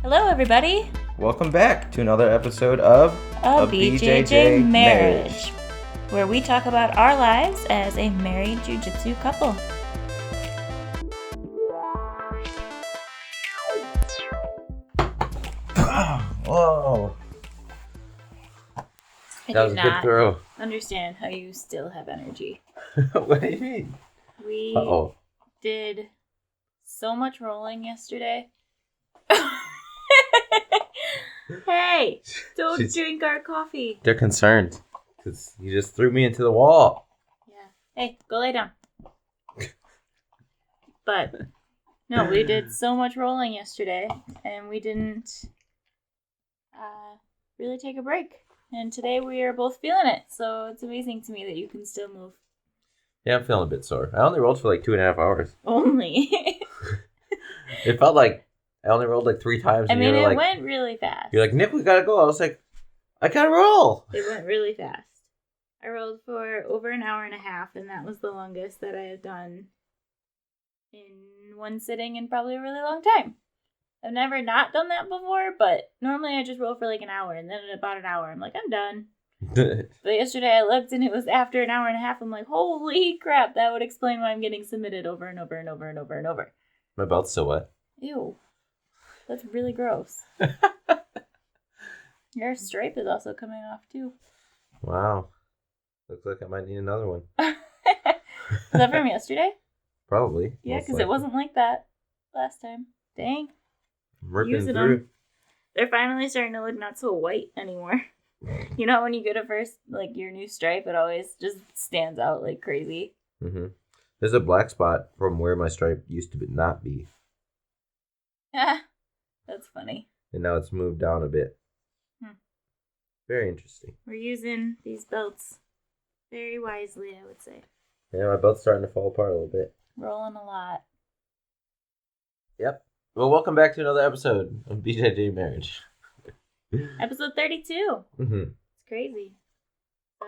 Hello, everybody. Welcome back to another episode of A BJJ Marriage, where we talk about our lives as a married Jiu Jitsu couple. Whoa. I That was a good throw. Understand how you still have energy. What do you mean? We did so much rolling yesterday. Hey, don't drink our coffee. They're concerned because you just threw me into the wall. Yeah. Hey, go lay down. But no, we did so much rolling yesterday, and we didn't really take a break. And today we are both feeling it, so it's amazing to me that you can still move. Yeah, I'm feeling a bit sore. I only rolled for like 2.5 hours. Only. It felt like I only rolled like 3 times. I mean, it went really fast. You're like, Nick, we gotta go. I was like, I gotta roll. It went really fast. I rolled for over an hour and a half, and that was the longest that I have done in one sitting in probably a really long time. I've never not done that before, but normally I just roll for like an hour, and then in about an hour, I'm like, I'm done. But yesterday I looked, and it was after an hour and a half. I'm like, holy crap, that would explain why I'm getting submitted over and over and over and over and over. My belt's still wet. Ew. That's really gross. Your stripe is also coming off, too. Wow. Looks like I might need another one. Is that from yesterday? Probably. Yeah, because it wasn't like that last time. Dang. Ripping through. They're finally starting to look not so white anymore. You know, when you get a first, like, your new stripe, it always just stands out like crazy. Mm-hmm. There's a black spot from where my stripe used to not be. That's funny. And now it's moved down a bit. Very interesting. We're using these belts very wisely, I would say. Yeah, my belt's starting to fall apart a little bit. Rolling a lot. Yep. Well, welcome back to another episode of BJJ Marriage. Episode 32. Mm-hmm. It's crazy. So,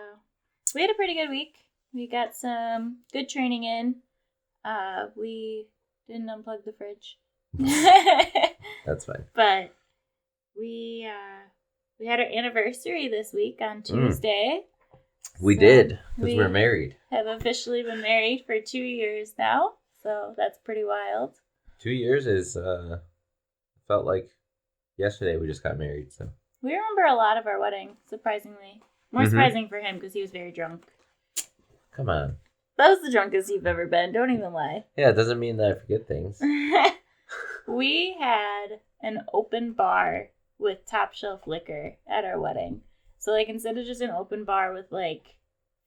we had a pretty good week. We got some good training in. We didn't unplug the fridge. That's fine. But we had our anniversary this week on Tuesday. We did, because we're married. Have officially been married for 2 years now, so that's pretty wild. 2 years is felt like yesterday we just got married. So we remember a lot of our wedding, surprisingly. More surprising for him because he was very drunk. Come on. That was the drunkest you've ever been. Don't even lie. Yeah, it doesn't mean that I forget things. We had an open bar with top shelf liquor at our wedding. So, like, instead of just an open bar with, like,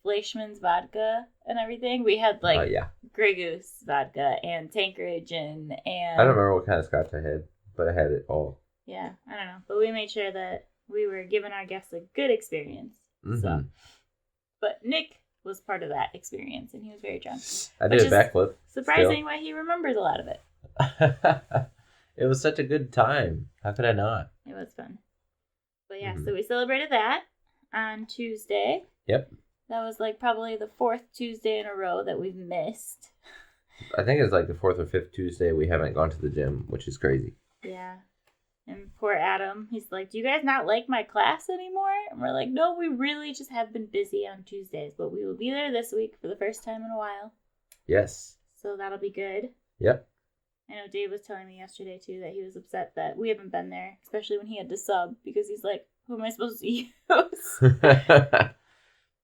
Fleischmann's vodka and everything, we had, like, Grey Goose vodka and Tanqueray gin and... I don't remember what kind of scotch I had, but I had it all. Yeah, I don't know. But we made sure that we were giving our guests a good experience. Mm-hmm. So. But Nick was part of that experience, and he was very drunk. I did a backflip. Surprising why he remembers a lot of it. It was such a good time. How could I not? It was fun. But yeah, so we celebrated that on Tuesday. Yep. That was like probably the 4th Tuesday in a row that we've missed. I think it's like the 4th or 5th Tuesday we haven't gone to the gym, which is crazy. Yeah. And poor Adam, he's like, do you guys not like my class anymore? And we're like, no, we really just have been busy on Tuesdays, but we will be there this week for the first time in a while. Yes. So that'll be good. Yep. I know Dave was telling me yesterday, too, that he was upset that we haven't been there, especially when he had to sub, because he's like, who am I supposed to use?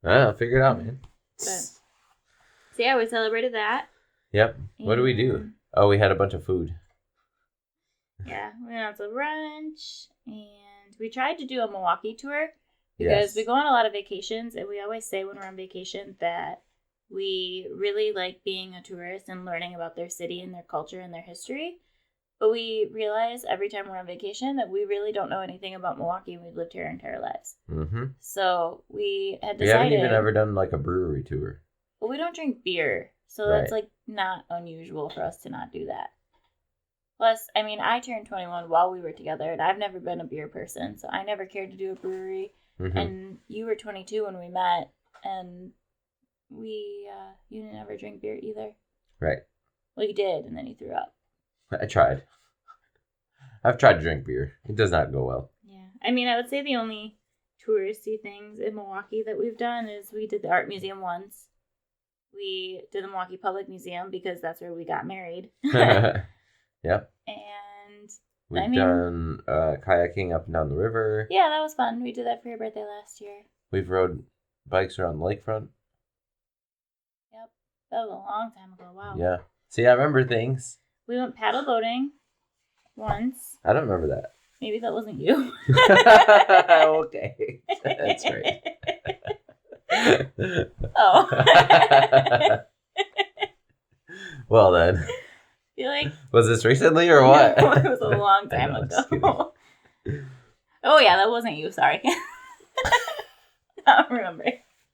I'll figure it out, man. So yeah, we celebrated that. Yep. What did we do? Oh, we had a bunch of food. Yeah, we went out to brunch, and we tried to do a Milwaukee tour, because we go on a lot of vacations, and we always say when we're on vacation that we really like being a tourist and learning about their city and their culture and their history. But we realize every time we're on vacation that we really don't know anything about Milwaukee, and we've lived here our entire lives. Mm-hmm. So we had decided... We haven't even ever done like a brewery tour. But we don't drink beer, so that's like not unusual for us to not do that. Plus, I mean, I turned 21 while we were together, and I've never been a beer person, so I never cared to do a brewery. Mm-hmm. And you were 22 when we met, and you didn't ever drink beer either. Right. Well, you did, and then you threw up. I tried. I've tried to drink beer. It does not go well. Yeah. I mean, I would say the only touristy things in Milwaukee that we've done is we did the art museum once. We did the Milwaukee Public Museum because that's where we got married. Yep. And we've done kayaking up and down the river. Yeah, that was fun. We did that for your birthday last year. We've rode bikes around the lakefront. Yep. That was a long time ago. Wow. Yeah. See, I remember things. We went paddle boating once. I don't remember that. Maybe that wasn't you. Okay. That's right. Oh. Well then. Feel like Was this recently or what? No, it was a long time ago. Oh yeah, that wasn't you. Sorry. I don't remember.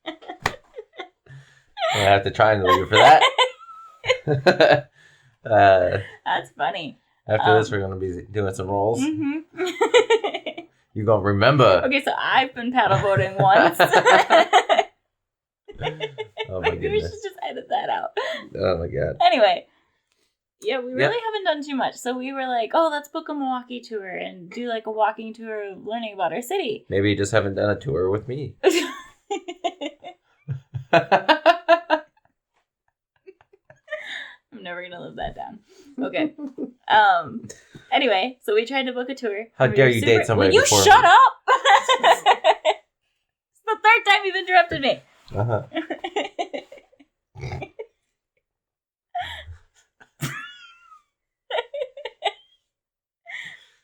I have to try and leave for that. That's funny. After this, we're gonna be doing some rolls. Mm-hmm. You gonna remember? Okay, so I've been paddle boating once. Oh my Maybe we should just edit that out. Oh my god. Anyway, yeah, we really haven't done too much. So we were like, oh, let's book a Milwaukee tour and do like a walking tour of learning about our city. Maybe you just haven't done a tour with me. I'm never gonna live that down. Okay. Anyway, so we tried to book a tour. How dare you date somebody? Will you shut up? It's the third time you've interrupted me. Uh-huh.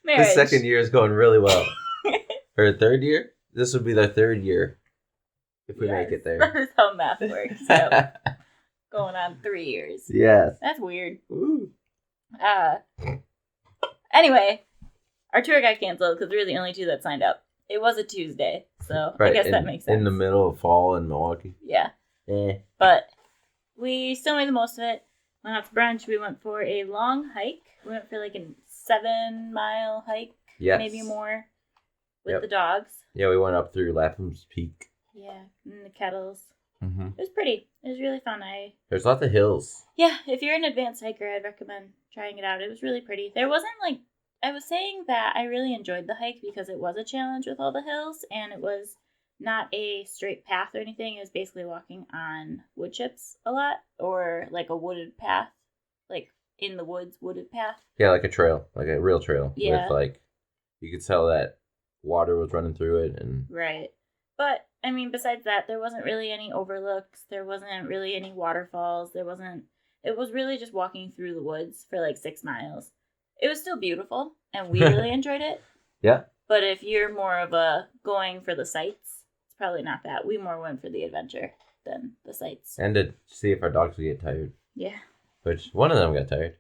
The second year is going really well. Or third year? This would be the third year. If we make it there. That is how math works. So. Going on 3 years. Yes. That's weird. Ooh. Anyway, our tour got canceled because we were the only two that signed up. It was a Tuesday, so right. I guess that makes sense. In the middle of fall in Milwaukee. Yeah. But we still made the most of it. Went out to brunch. We went for a long hike. We went for like a 7-mile hike. Yes. Maybe more. With the dogs. Yeah, we went up through Lapham's Peak. Yeah, and the Kettles. Mm-hmm. It was pretty. It was really fun. There's lots of hills. Yeah, if you're an advanced hiker, I'd recommend trying it out. It was really pretty. There wasn't like... I was saying that I really enjoyed the hike because it was a challenge with all the hills, and it was not a straight path or anything. It was basically walking on wood chips a lot, or like a wooded path, like in the woods wooded path. Yeah, like a trail, like a real trail. Yeah. With like, you could tell that water was running through it. And Right. But, I mean, besides that, there wasn't really any overlooks. There wasn't really any waterfalls. It was really just walking through the woods for like 6 miles. It was still beautiful, and we really enjoyed it. Yeah. But if you're more of a going for the sights, it's probably not that. We more went for the adventure than the sights. And to see if our dogs would get tired. Yeah. Which, one of them got tired.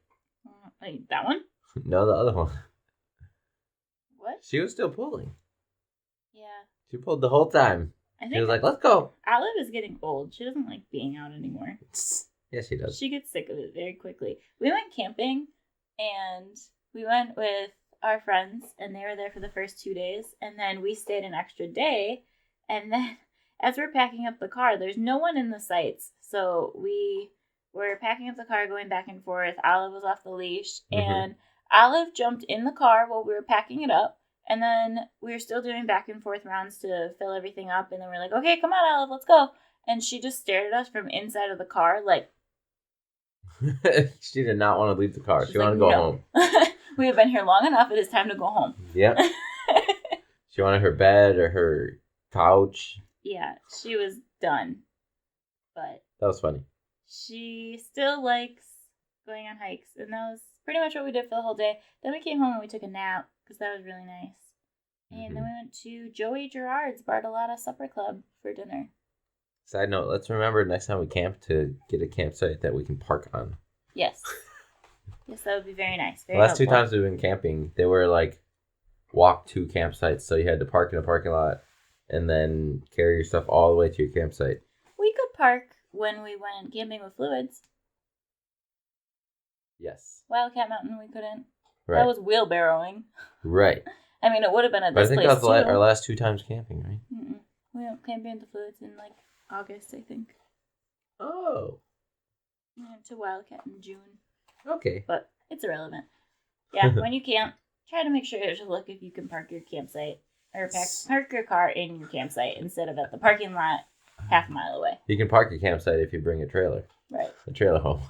Wait, that one? No, the other one. What? She was still pulling. Yeah. She pulled the whole time. She was like, let's go. Olive is getting old. She doesn't like being out anymore. Yes, she does. She gets sick of it very quickly. We went camping, and we went with our friends, and they were there for the first 2 days, and then we stayed an extra day, and then as we're packing up the car, there's no one in the sights, so we were packing up the car, going back and forth. Olive was off the leash, and Olive jumped in the car while we were packing it up, and then we were still doing back and forth rounds to fill everything up, and then we're like, okay, come on, Olive, let's go. And she just stared at us from inside of the car, like... She did not want to leave the car. She wanted to go home. We have been here long enough. It is time to go home. Yep. She wanted her bed or her couch. Yeah, she was done. But... That was funny. She still likes going on hikes, and that was pretty much what we did for the whole day. Then we came home and we took a nap, because that was really nice. And then we went to Joey Gerard's Bartolotta Supper Club for dinner. Side note, let's remember next time we camp to get a campsite that we can park on. Yes. Yes, that would be very nice. The last 2 times we've been camping, they were like walk to campsites, so you had to park in a parking lot and then carry your stuff all the way to your campsite. We could park when we went camping with fluids. Yes. Wildcat Mountain, we couldn't. Right. That was wheelbarrowing. Right. I mean, it would have been at but this place, I think that was our last 2 times camping, right? Mm-mm. We went camping with the fluids in like August, I think. Oh. We went to Wildcat in June. Okay. But it's irrelevant. Yeah, when you camp, try to make sure to look if you can park your campsite or park your car in your campsite instead of at the parking lot half a mile away. You can park your campsite if you bring a trailer. Right. A trailer home.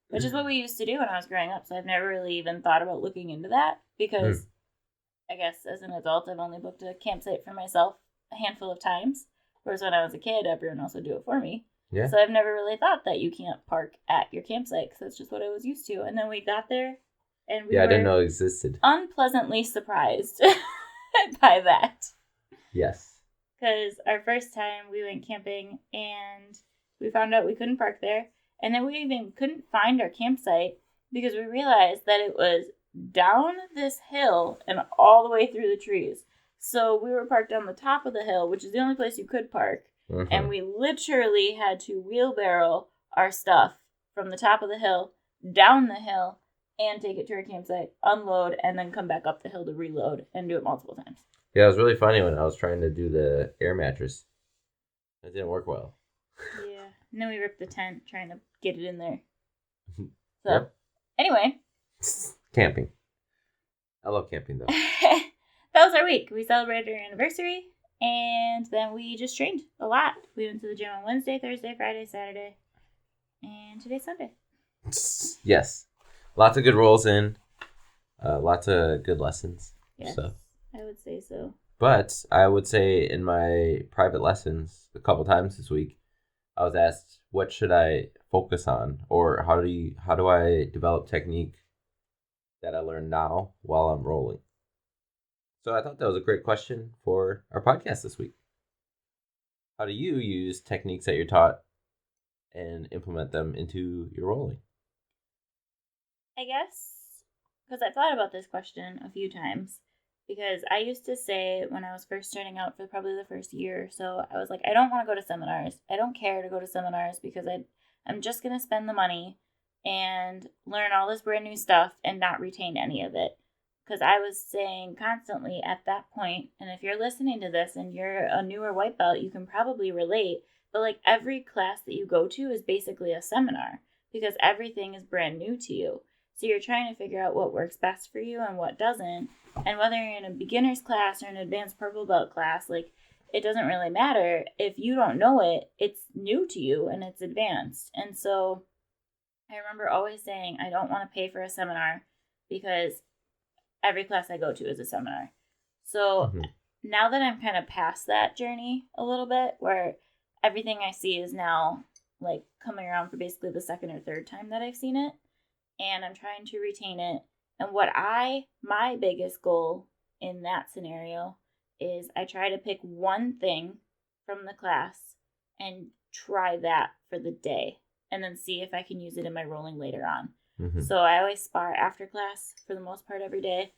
Which is what we used to do when I was growing up, so I've never really even thought about looking into that because I guess as an adult I've only booked a campsite for myself a handful of times, whereas when I was a kid everyone else would do it for me. Yeah. So I've never really thought that you can't park at your campsite because that's just what I was used to. And then we got there and we I were didn't know it existed. Unpleasantly surprised by that. Yes. Because our first time we went camping and we found out we couldn't park there. And then we even couldn't find our campsite because we realized that it was down this hill and all the way through the trees. So we were parked on the top of the hill, which is the only place you could park. Mm-hmm. And we literally had to wheelbarrow our stuff from the top of the hill, down the hill, and take it to our campsite, unload, and then come back up the hill to reload and do it multiple times. Yeah, it was really funny when I was trying to do the air mattress. It didn't work well. Yeah. And then we ripped the tent trying to get it in there. So, Anyway. Camping. I love camping, though. That was our week. We celebrated our anniversary, and then we just trained a lot. We went to the gym on Wednesday, Thursday, Friday, Saturday, and today's Sunday. Yes. Lots of good rolls in. Lots of good lessons. Yes, so. I would say so. But I would say in my private lessons a couple times this week, I was asked, what should I focus on? Or how do I develop technique that I learn now while I'm rolling? So I thought that was a great question for our podcast this week. How do you use techniques that you're taught and implement them into your rolling? I guess, because I've thought about this question a few times, because I used to say when I was first starting out for probably the first year or so, I was like, I don't want to go to seminars. I don't care to go to seminars because I'm just going to spend the money and learn all this brand new stuff and not retain any of it. Because I was saying constantly at that point, and if you're listening to this and you're a newer white belt, you can probably relate, but like every class that you go to is basically a seminar because everything is brand new to you. So you're trying to figure out what works best for you and what doesn't. And whether you're in a beginner's class or an advanced purple belt class, like it doesn't really matter. If you don't know it, it's new to you and it's advanced. And so I remember always saying, I don't want to pay for a seminar because every class I go to is a seminar. So now that I'm kind of past that journey a little bit, where everything I see is now like coming around for basically the second or third time that I've seen it, and I'm trying to retain it. And my biggest goal in that scenario is I try to pick one thing from the class and try that for the day and then see if I can use it in my rolling later on. Mm-hmm. So I always spar after class for the most part every day.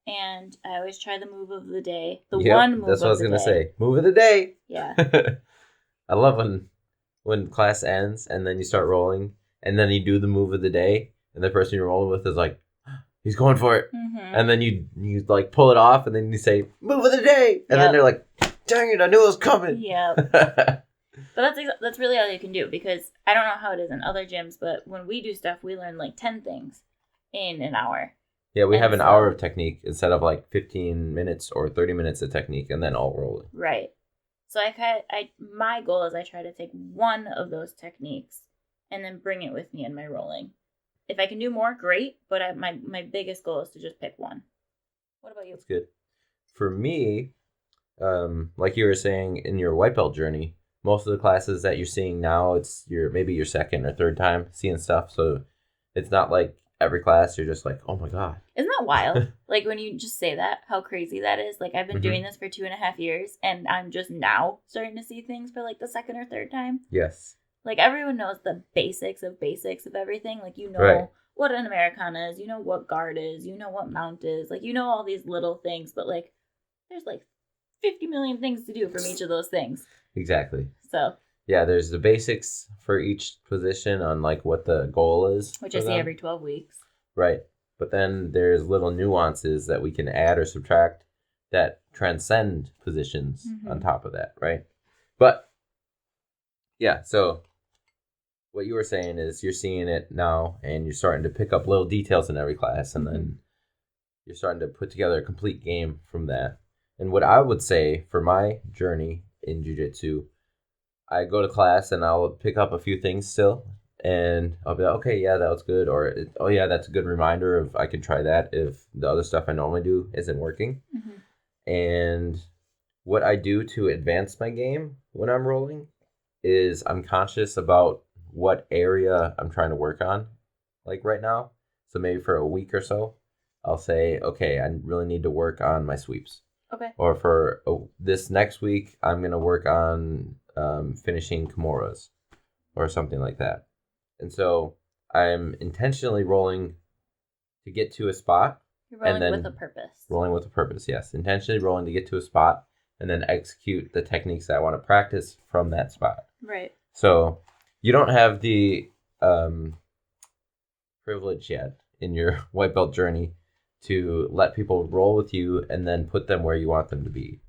And I always try the move of the day. One move of the day. That's what I was going to say. Move of the day. Yeah. I love when class ends and then you start rolling and then you do the move of the day and the person you're rolling with is like, he's going for it. Mm-hmm. And then you like pull it off and then you say, move of the day. And then they're like, dang it, I knew it was coming. Yeah. But that's really all you can do because I don't know how it is in other gyms, but when we do stuff, we learn like 10 things in an hour. Yeah, we have an hour of technique instead of like 15 minutes or 30 minutes of technique and then all rolling. Right. So my goal is I try to take one of those techniques and then bring it with me in my rolling. If I can do more, great, but my biggest goal is to just pick one. What about you? That's good. For me, like you were saying in your white belt journey, most of the classes that you're seeing now, it's maybe your second or third time seeing stuff. So it's not like every class you're just like, oh my God. Isn't that wild? Like when you just say that, how crazy that is. Like I've been doing this for 2.5 years and I'm just now starting to see things for like the second or third time. Yes. Like everyone knows the basics of everything. Like you know what an Americana is, you know what guard is, you know what mount is. Like you know all these little things, but like there's like 50 million things to do from each of those things. Exactly. So yeah, there's the basics for each position on like what the goal is. Which I see every 12 weeks. Right. But then there's little nuances that we can add or subtract that transcend positions on top of that, right? But yeah, so what you were saying is you're seeing it now and you're starting to pick up little details in every class and then you're starting to put together a complete game from that. And what I would say for my journey in jiu-jitsu, I go to class and I'll pick up a few things still. And I'll be like, okay, yeah, that was good. Or, oh, yeah, that's a good reminder of I can try that if the other stuff I normally do isn't working. Mm-hmm. And what I do to advance my game when I'm rolling is I'm conscious about what area I'm trying to work on, like right now. So maybe for a week or so, I'll say, okay, I really need to work on my sweeps. Okay. Or for this next week, I'm going to work on finishing kimuras or something like that. And so I'm intentionally rolling to get to a spot. You're rolling with a purpose. Rolling with a purpose, yes. Intentionally rolling to get to a spot and then execute the techniques that I want to practice from that spot. Right. So you don't have the privilege yet in your white belt journey to let people roll with you and then put them where you want them to be,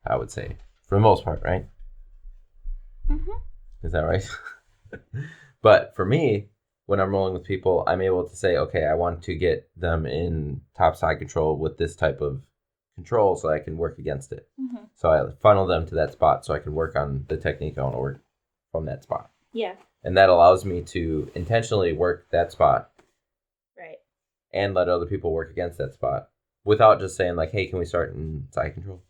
I would say. For the most part, right? Mm-hmm. Is that right? But for me, when I'm rolling with people, I'm able to say, okay, I want to get them in top side control with this type of control so I can work against it. Mm-hmm. So I funnel them to that spot so I can work on the technique I want to work from that spot. Yeah. And that allows me to intentionally work that spot. Right. And let other people work against that spot without just saying like, hey, can we start in side control?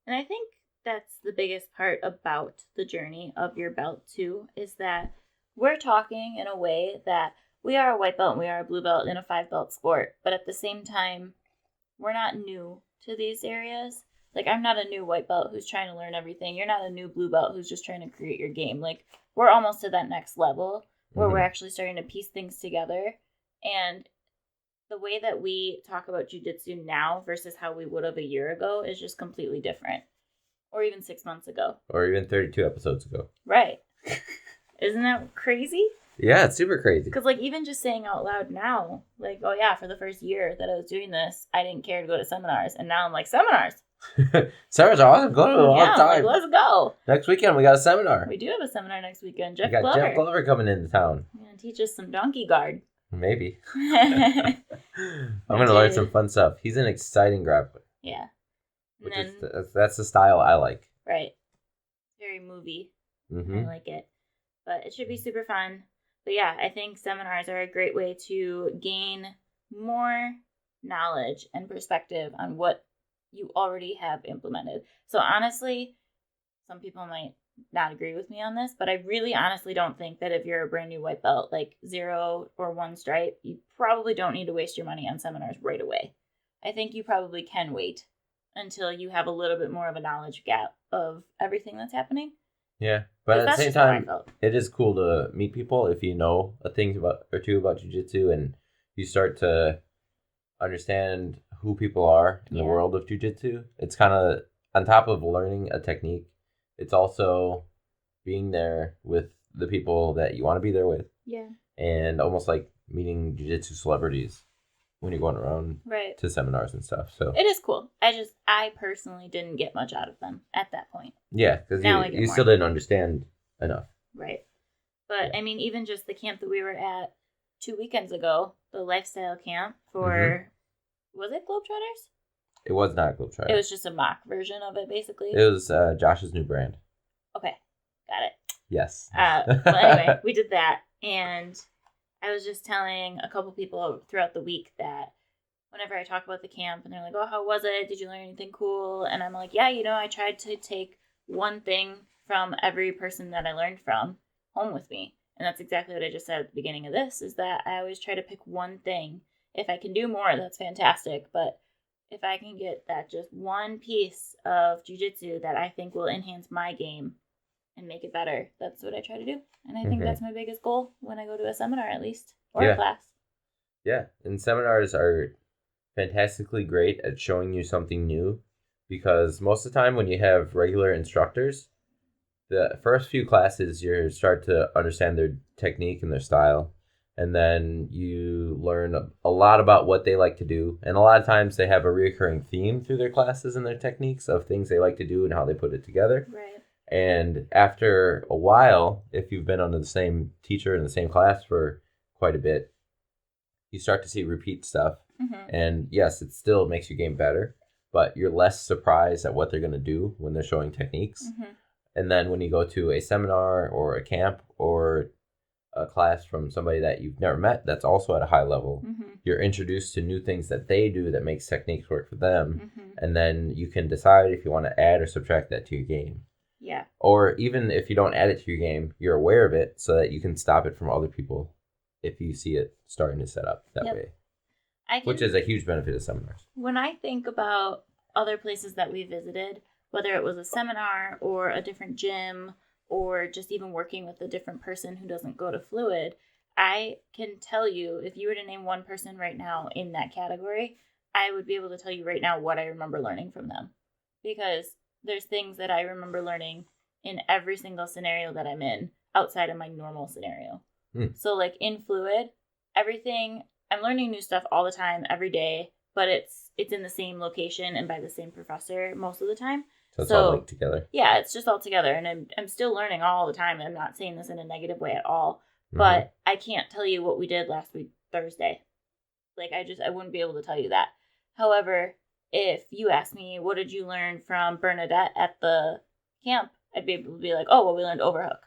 And I think that's the biggest part about the journey of your belt too, is that we're talking in a way that we are a white belt and we are a blue belt in a 5-belt sport. But at the same time, we're not new to these areas. Like, I'm not a new white belt who's trying to learn everything. You're not a new blue belt who's just trying to create your game. Like, we're almost to that next level where we're actually starting to piece things together. And the way that we talk about jiu-jitsu now versus how we would have a year ago is just completely different. Or even 6 months ago. Or even 32 episodes ago. Right. Isn't that crazy? Yeah, it's super crazy. Because, like, even just saying out loud now, like, oh, yeah, for the first year that I was doing this, I didn't care to go to seminars. And now I'm like, seminars. Seminars are awesome. Go to them all the time. Like, let's go. Next weekend, we got a seminar. We do have a seminar next weekend. Jeff Glover coming into town. He's going to teach us some donkey guard. Maybe. I'm going to learn some fun stuff. He's an exciting grappler. Yeah. That's the style I like. Right. Very movie. Mm-hmm. I like it. But it should be super fun. But yeah, I think seminars are a great way to gain more knowledge and perspective on what you already have implemented. So honestly, some people might not agree with me on this, but I really honestly don't think that if you're a brand new white belt, like 0 or 1 stripe, you probably don't need to waste your money on seminars right away. I think you probably can wait until you have a little bit more of a knowledge gap of everything that's happening. Yeah, but at the same time, it is cool to meet people if you know a thing or two about jiu-jitsu and you start to understand who people are in the world of jiu-jitsu. It's kind of, on top of learning a technique, it's also being there with the people that you want to be there with. Yeah. And almost like meeting jiu-jitsu celebrities when you're going around to seminars and stuff. So it is cool. I personally didn't get much out of them at that point. Yeah, because you still didn't understand enough. Right. But I mean, even just the camp that we were at 2 weekends ago, the lifestyle camp for, was it Globetrotters? It was not Globetrotters. It was just a mock version of it, basically. It was Josh's new brand. Okay, got it. Yes. Well, anyway, we did that, and I was just telling a couple people throughout the week that whenever I talk about the camp and they're like, oh, how was it? Did you learn anything cool? And I'm like, yeah, I tried to take one thing from every person that I learned from home with me. And that's exactly what I just said at the beginning of this, is that I always try to pick one thing. If I can do more, that's fantastic. But if I can get that just one piece of jiu-jitsu that I think will enhance my game and make it better, that's what I try to do. And I think that's my biggest goal when I go to a seminar, at least, or a class. Yeah, and seminars are fantastically great at showing you something new, because most of the time when you have regular instructors, the first few classes you start to understand their technique and their style, and then you learn a lot about what they like to do, and a lot of times they have a recurring theme through their classes and their techniques of things they like to do and how they put it together. Right. And after a while, if you've been under the same teacher in the same class for quite a bit, you start to see repeat stuff. Mm-hmm. And yes, it still makes your game better, but you're less surprised at what they're going to do when they're showing techniques. Mm-hmm. And then when you go to a seminar or a camp or a class from somebody that you've never met that's also at a high level, mm-hmm. you're introduced to new things that they do that makes techniques work for them. Mm-hmm. And then you can decide if you want to add or subtract that to your game. Yeah. Or even if you don't add it to your game, you're aware of it so that you can stop it from other people if you see it starting to set up that way. Which is a huge benefit of seminars. When I think about other places that we visited, whether it was a seminar or a different gym or just even working with a different person who doesn't go to Fluid, I can tell you, if you were to name one person right now in that category, I would be able to tell you right now what I remember learning from them. Because there's things that I remember learning in every single scenario that I'm in outside of my normal scenario. So like in Fluid, everything, I'm learning new stuff all the time, every day, but it's in the same location and by the same professor most of the time. So it's all linked together. Yeah, it's just all together. And I'm still learning all the time. I'm not saying this in a negative way at all. But I can't tell you what we did last week, Thursday. Like, I wouldn't be able to tell you that. However, if you ask me, what did you learn from Bernadette at the camp? I'd be able to be like, oh, well, we learned overhook.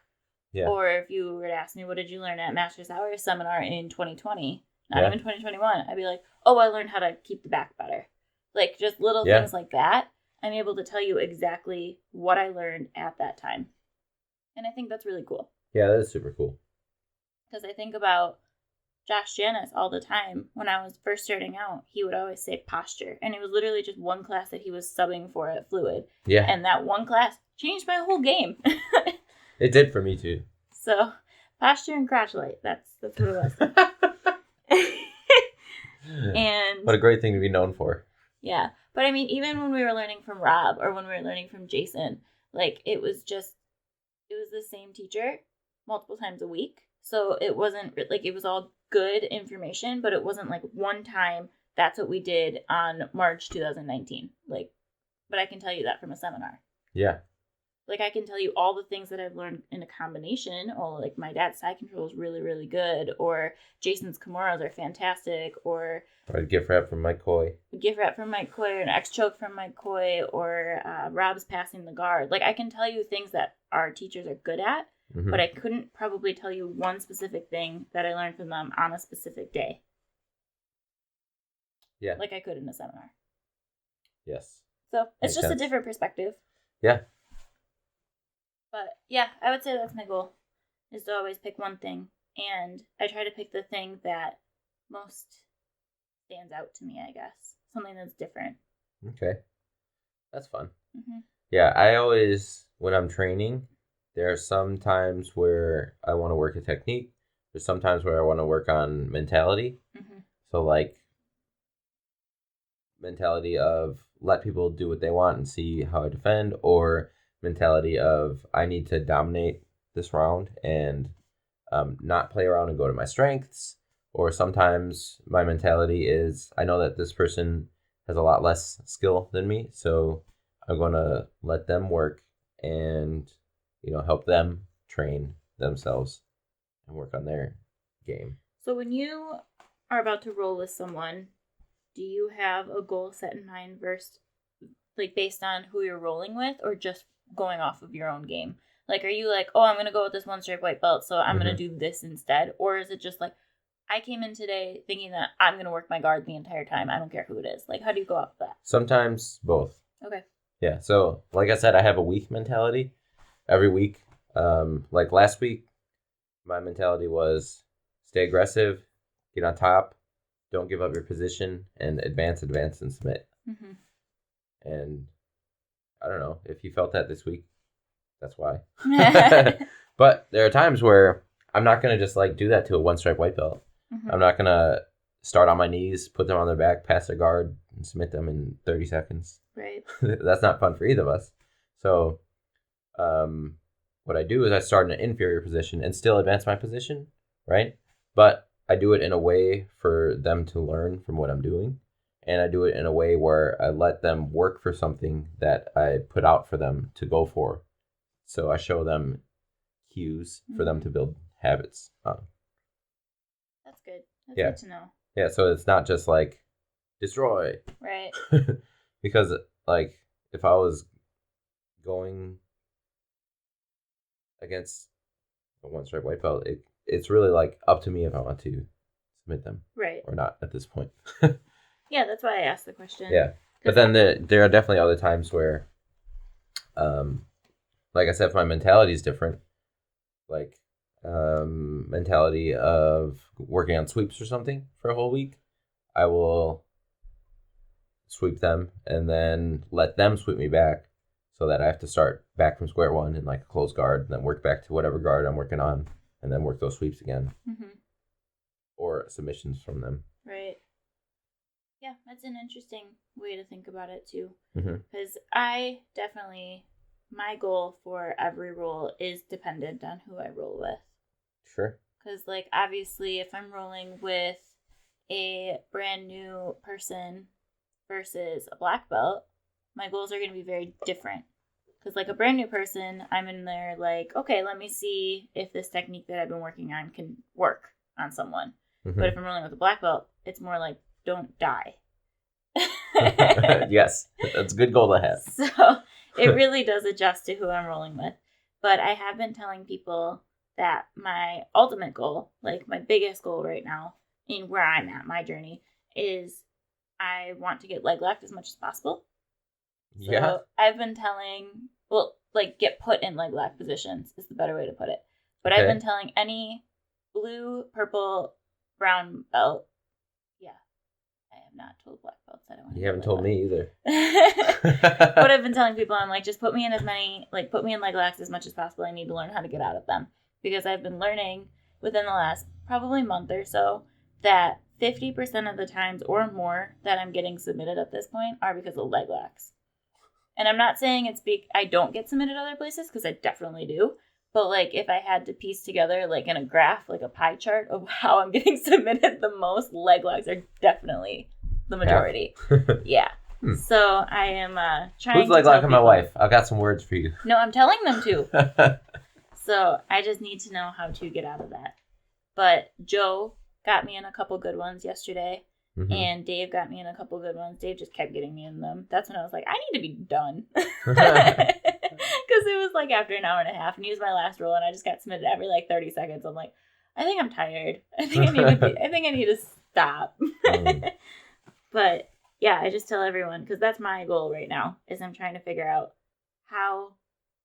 Yeah. Or if you were to ask me, what did you learn at Master's Hour seminar in 2020? Not even 2021. I'd be like, oh, I learned how to keep the back better. Like, just little things like that. I'm able to tell you exactly what I learned at that time. And I think that's really cool. Yeah, that is super cool. Because I think about Josh Janis all the time. When I was first starting out, he would always say posture. And it was literally just one class that he was subbing for at Fluid. Yeah. And that one class changed my whole game. It did for me too. So, posture and crotch light. That's what it was. And what a great thing to be known for. Yeah. But I mean, even when we were learning from Rob or when we were learning from Jason, like it was the same teacher multiple times a week. So it wasn't like, it was all good information, but it wasn't like one time that's what we did on March 2019. Like, but I can tell you that from a seminar. Yeah. Like, I can tell you all the things that I've learned in a combination. Or, like, my dad's side control is really, really good. Or Jason's Kimuras are fantastic. Or a gift wrap from Mike Coy. A gift wrap from Mike Coy. Or an X-choke from Mike Coy. Or Rob's passing the guard. Like, I can tell you things that our teachers are good at. Mm-hmm. But I couldn't probably tell you one specific thing that I learned from them on a specific day. Yeah. Like I could in a seminar. Yes. So, it's just a different perspective. Yeah. But yeah, I would say that's my goal, is to always pick one thing. And I try to pick the thing that most stands out to me, I guess. Something that's different. Okay. That's fun. Mm-hmm. Yeah, I always, when I'm training, there are some times where I want to work a technique. There's some times where I want to work on mentality. Mm-hmm. So like, mentality of let people do what they want and see how I defend, or mentality of I need to dominate this round and not play around and go to my strengths. Or sometimes my mentality is I know that this person has a lot less skill than me, so I'm going to let them work and, you know, help them train themselves and work on their game. So when you are about to roll with someone, do you have a goal set in mind versus, like, based on who you're rolling with, or just going off of your own game? Like, are you like, oh, I'm going to go with this one stripe white belt, so I'm going to do this instead? Or is it just like, I came in today thinking that I'm going to work my guard the entire time. I don't care who it is. Like, how do you go off that? Sometimes both. Okay. Yeah. So, like I said, I have a week mentality every week. Like last week, my mentality was stay aggressive, get on top, don't give up your position, and advance, and submit. Mm-hmm. And I don't know if you felt that this week. That's why. But there are times where I'm not going to just like do that to a one stripe white belt. Mm-hmm. I'm not going to start on my knees, put them on their back, pass their guard, and submit them in 30 seconds. Right. That's not fun for either of us. So what I do is I start in an inferior position and still advance my position, right? But I do it in a way for them to learn from what I'm doing. And I do it in a way where I let them work for something that I put out for them to go for. So I show them cues for them to build habits on. That's good. That's good to know. Yeah, so it's not just like destroy. Right. Because, like, if I was going against a one-stripe white belt, it's really, like, up to me if I want to submit them. Right. Or not at this point. Yeah, that's why I asked the question. Yeah. But then there are definitely other times where, like I said, if my mentality is different, like mentality of working on sweeps or something for a whole week, I will sweep them and then let them sweep me back so that I have to start back from square one in like a closed guard and then work back to whatever guard I'm working on and then work those sweeps again. Mm-hmm. Or submissions from them. Right. Yeah, that's an interesting way to think about it too. Because I definitely, my goal for every role is dependent on who I roll with. Sure. Because, like, obviously, if I'm rolling with a brand new person versus a black belt, my goals are going to be very different. Because, like, a brand new person, I'm in there like, okay, let me see if this technique that I've been working on can work on someone. But if I'm rolling with a black belt, it's more like, don't die. Yes, that's a good goal to have. So it really does adjust to who I'm rolling with. But I have been telling people that my ultimate goal, like my biggest goal right now, in where I'm at, my journey, is I want to get leg locked as much as possible. So yeah. I've been telling, get put in leg lock positions is the better way to put it. But okay. I've been telling any blue, purple, brown belt. Yeah. I have not told black belts I don't want to. You haven't told me either. But I've been telling people, I'm like, just put me in put me in leg locks as much as possible. I need to learn how to get out of them. Because I've been learning within the last probably month or so that 50% of the times or more that I'm getting submitted at this point are because of leg locks. And I'm not saying I don't get submitted other places, because I definitely do. But, like, if I had to piece together, like, in a graph, like a pie chart of how I'm getting submitted the most, leg locks are definitely the majority. Yeah. So I am trying to. Who's leg locking my wife? I got some words for you. No, I'm telling them to. So I just need to know how to get out of that. But Joe got me in a couple good ones yesterday. And Dave got me in a couple good ones. Dave just kept getting me in them. That's when I was like, I need to be done. Because it was like after an hour and a half, and he was my last roll, and I just got submitted every like 30 seconds. I'm like, I think I'm tired. I think I need to stop. But yeah, I just tell everyone, because that's my goal right now, is I'm trying to figure out how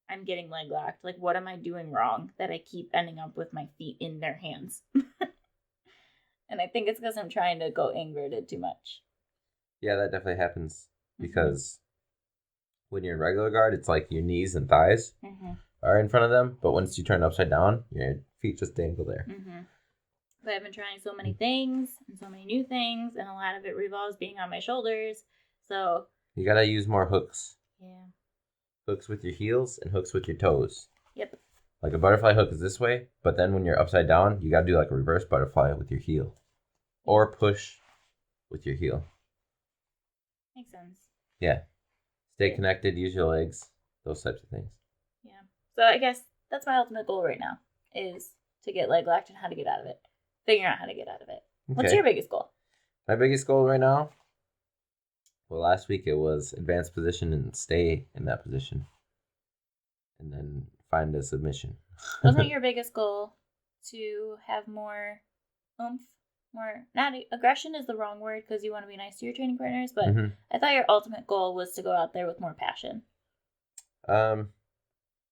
I'm getting leg locked. Like, what am I doing wrong that I keep ending up with my feet in their hands? And I think it's because I'm trying to go inverted too much. Yeah, that definitely happens. Because when you're in regular guard, it's like your knees and thighs are in front of them. But once you turn upside down, your feet just dangle there. But I've been trying so many things and so many new things. And a lot of it revolves being on my shoulders. So you got to use more hooks. Yeah. Hooks with your heels and hooks with your toes. Yep. Like a butterfly hook is this way, but then when you're upside down, you got to do like a reverse butterfly with your heel. Or push with your heel. Makes sense. Yeah. Stay connected, use your legs, those types of things. Yeah. So I guess that's my ultimate goal right now, is to get leg locked and how to get out of it. Figuring out how to get out of it. Okay. What's your biggest goal? My biggest goal right now? Well, last week it was advance position and stay in that position. And then find a submission. Wasn't your biggest goal to have more oomph? Not aggression is the wrong word, because you want to be nice to your training partners, but I thought your ultimate goal was to go out there with more passion. Not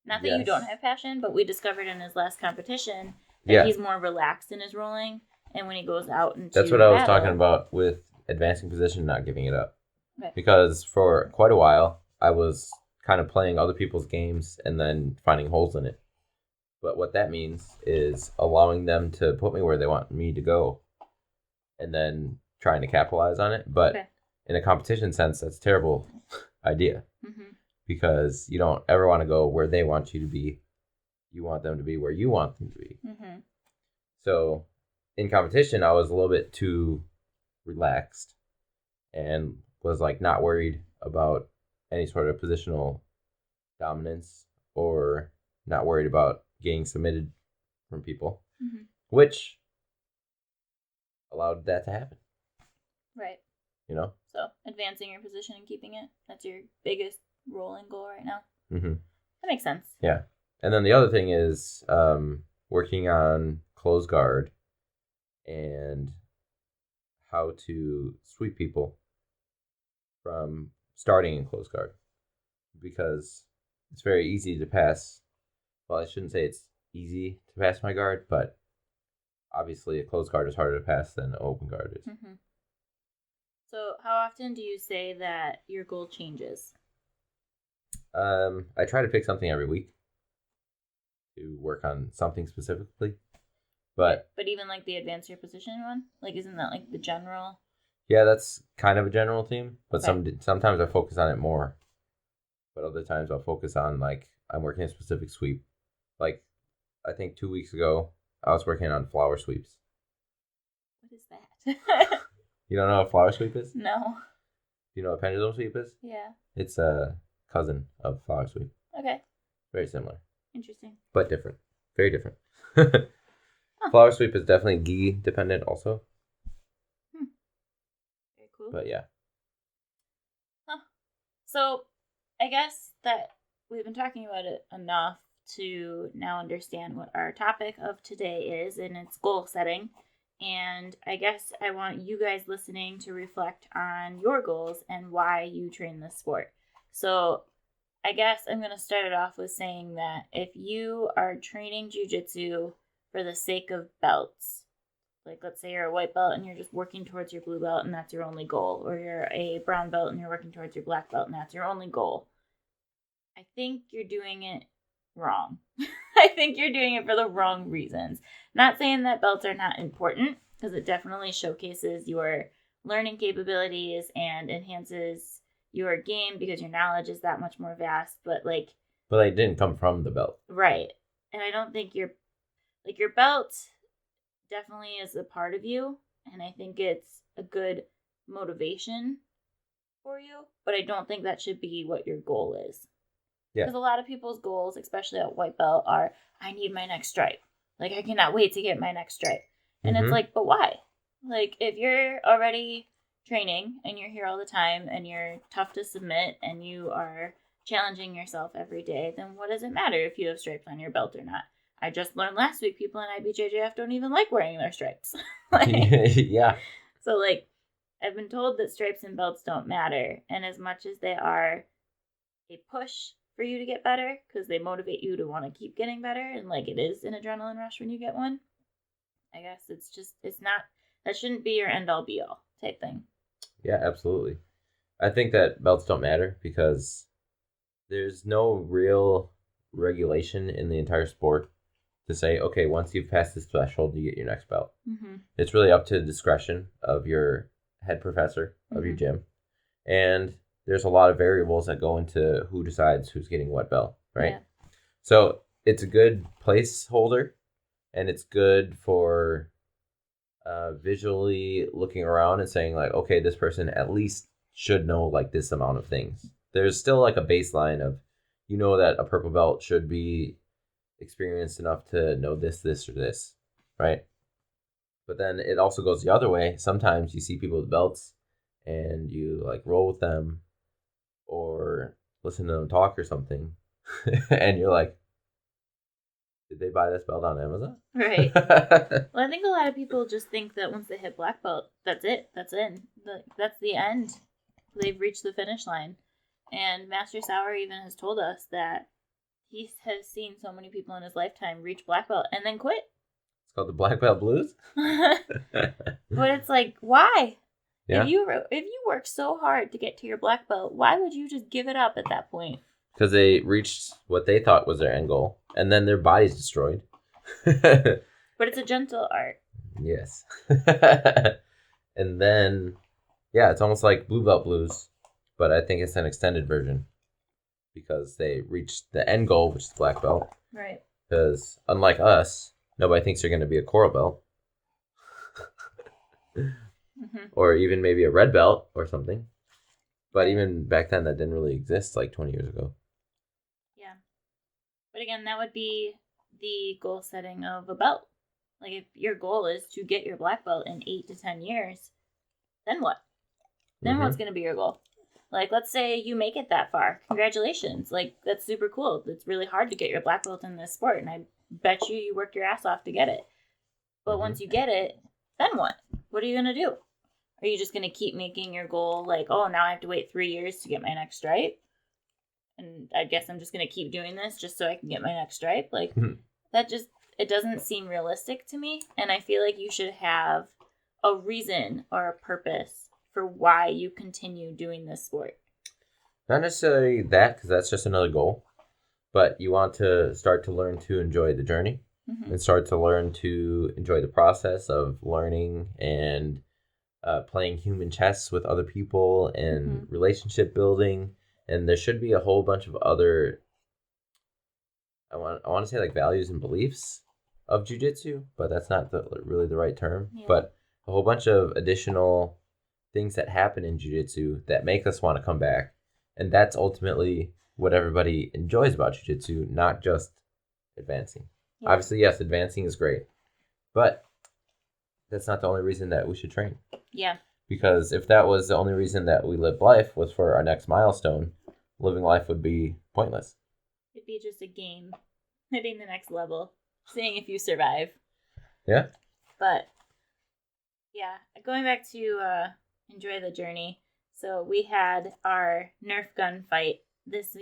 that you don't have passion, but we discovered in his last competition that he's more relaxed in his rolling, and when he goes out into That's what I was talking about with advancing position, not giving it up. Okay. Because for quite a while, I was kind of playing other people's games and then finding holes in it. But what that means is allowing them to put me where they want me to go and then trying to capitalize on it. But in a competition sense, that's a terrible idea. Because you don't ever want to go where they want you to be. You want them to be where you want them to be. So in competition, I was a little bit too relaxed and was like not worried about any sort of positional dominance or not worried about getting submitted from people, which allowed that to happen. Right. you know? So advancing your position and keeping it, that's your biggest role and goal right now. Mm-hmm. That makes sense. Yeah. And then the other thing is working on close guard and how to sweep people from starting in close guard. Because it's very easy to pass. Well, I shouldn't say it's easy to pass my guard, but obviously a closed guard is harder to pass than an open guard is. Mm-hmm. So how often do you say that your goal changes? I try to pick something every week to work on something specifically. But even like the advance your position one? Like, isn't that like the general? Yeah, that's kind of a general theme. But Okay. sometimes I focus on it more. But other times I'll focus on, like, I'm working a specific sweep. Like, I think 2 weeks ago, I was working on flower sweeps. What is that? You don't know what flower sweep is? No. Do you know what pendulum sweep is? Yeah. It's a cousin of flower sweep. Okay. Very similar. Interesting. But different. Very different. Huh. Flower sweep is definitely gi dependent also. Very cool. But yeah. Huh. So I guess that we've been talking about it enough to now understand what our topic of today is, and it's goal setting. And I guess I want you guys listening to reflect on your goals and why you train this sport. So I guess I'm going to start it off with saying that if you are training jiu-jitsu for the sake of belts, like let's say you're a white belt and you're just working towards your blue belt and that's your only goal, or you're a brown belt and you're working towards your black belt and that's your only goal, I think you're doing it wrong. I think you're doing it for the wrong reasons. Not saying that belts are not important, because it definitely showcases your learning capabilities and enhances your game because your knowledge is that much more vast, but they didn't come from the belt. Right. And I don't think your belt definitely is a part of you, and I think it's a good motivation for you, but I don't think that should be what your goal is. Yeah. Because a lot of people's goals, especially at white belt, are, I need my next stripe. Like, I cannot wait to get my next stripe. And it's like, but why? Like, if you're already training and you're here all the time and you're tough to submit and you are challenging yourself every day, then what does it matter if you have stripes on your belt or not? I just learned last week people in IBJJF don't even like wearing their stripes. Yeah. So, I've been told that stripes and belts don't matter. And as much as they are a push for you to get better, because they motivate you to want to keep getting better, and it is an adrenaline rush when you get one, I guess it's not, that shouldn't be your end all be all type thing. Yeah, absolutely. I think that belts don't matter because there's no real regulation in the entire sport to say, okay, once you've passed this threshold, you get your next belt. Mm-hmm. It's really up to the discretion of your head professor of your gym. And there's a lot of variables that go into who decides who's getting what belt, right? Yeah. So it's a good placeholder, and it's good for visually looking around and saying, okay, this person at least should know this amount of things. There's still a baseline of, that a purple belt should be experienced enough to know this, or this, right? But then it also goes the other way. Sometimes you see people with belts and you roll with them or listen to them talk or something, and you're like, did they buy this belt on Amazon? Right. Well, I think a lot of people just think that once they hit black belt, that's it. That's in. That's the end. They've reached the finish line. And Master Sauer even has told us that he has seen so many people in his lifetime reach black belt and then quit. It's called the black belt blues. But it's why? Yeah. If you work so hard to get to your black belt, why would you just give it up at that point? Because they reached what they thought was their end goal, and then their body's destroyed. But it's a gentle art. Yes. And then, yeah, it's almost like blue belt blues, but I think it's an extended version because they reached the end goal, which is black belt. Right. Because unlike us, nobody thinks they're going to be a coral belt. Mm-hmm. Or even maybe a red belt or something. But even back then, that didn't really exist 20 years ago. Yeah. But again, that would be the goal setting of a belt. If your goal is to get your black belt in 8 to 10 years, then what? then what's going to be your goal? Like, let's say you make it that far. Congratulations. Like, that's super cool. It's really hard to get your black belt in this sport, and I bet you worked your ass off to get it. But once you get it, then what? What are you going to do? Are you just going to keep making your goal like, oh, now I have to wait 3 years to get my next stripe? And I guess I'm just going to keep doing this just so I can get my next stripe? Like, that just, it doesn't seem realistic to me. And I feel like you should have a reason or a purpose for why you continue doing this sport. Not necessarily that, because that's just another goal. But you want to start to learn to enjoy the journey and start to learn to enjoy the process of learning and playing human chess with other people and relationship building. And there should be a whole bunch of other, I want to say like values and beliefs of jiu-jitsu, but that's not really the right term. Yeah. But a whole bunch of additional things that happen in jiu-jitsu that make us want to come back. And that's ultimately what everybody enjoys about jiu-jitsu, not just advancing. Yeah. Obviously, yes, advancing is great, but that's not the only reason that we should train. Yeah. Because if that was the only reason that we lived life was for our next milestone, living life would be pointless. It'd be just a game, hitting the next level, seeing if you survive. Yeah. But, yeah, going back to enjoy the journey. So we had our Nerf gun fight this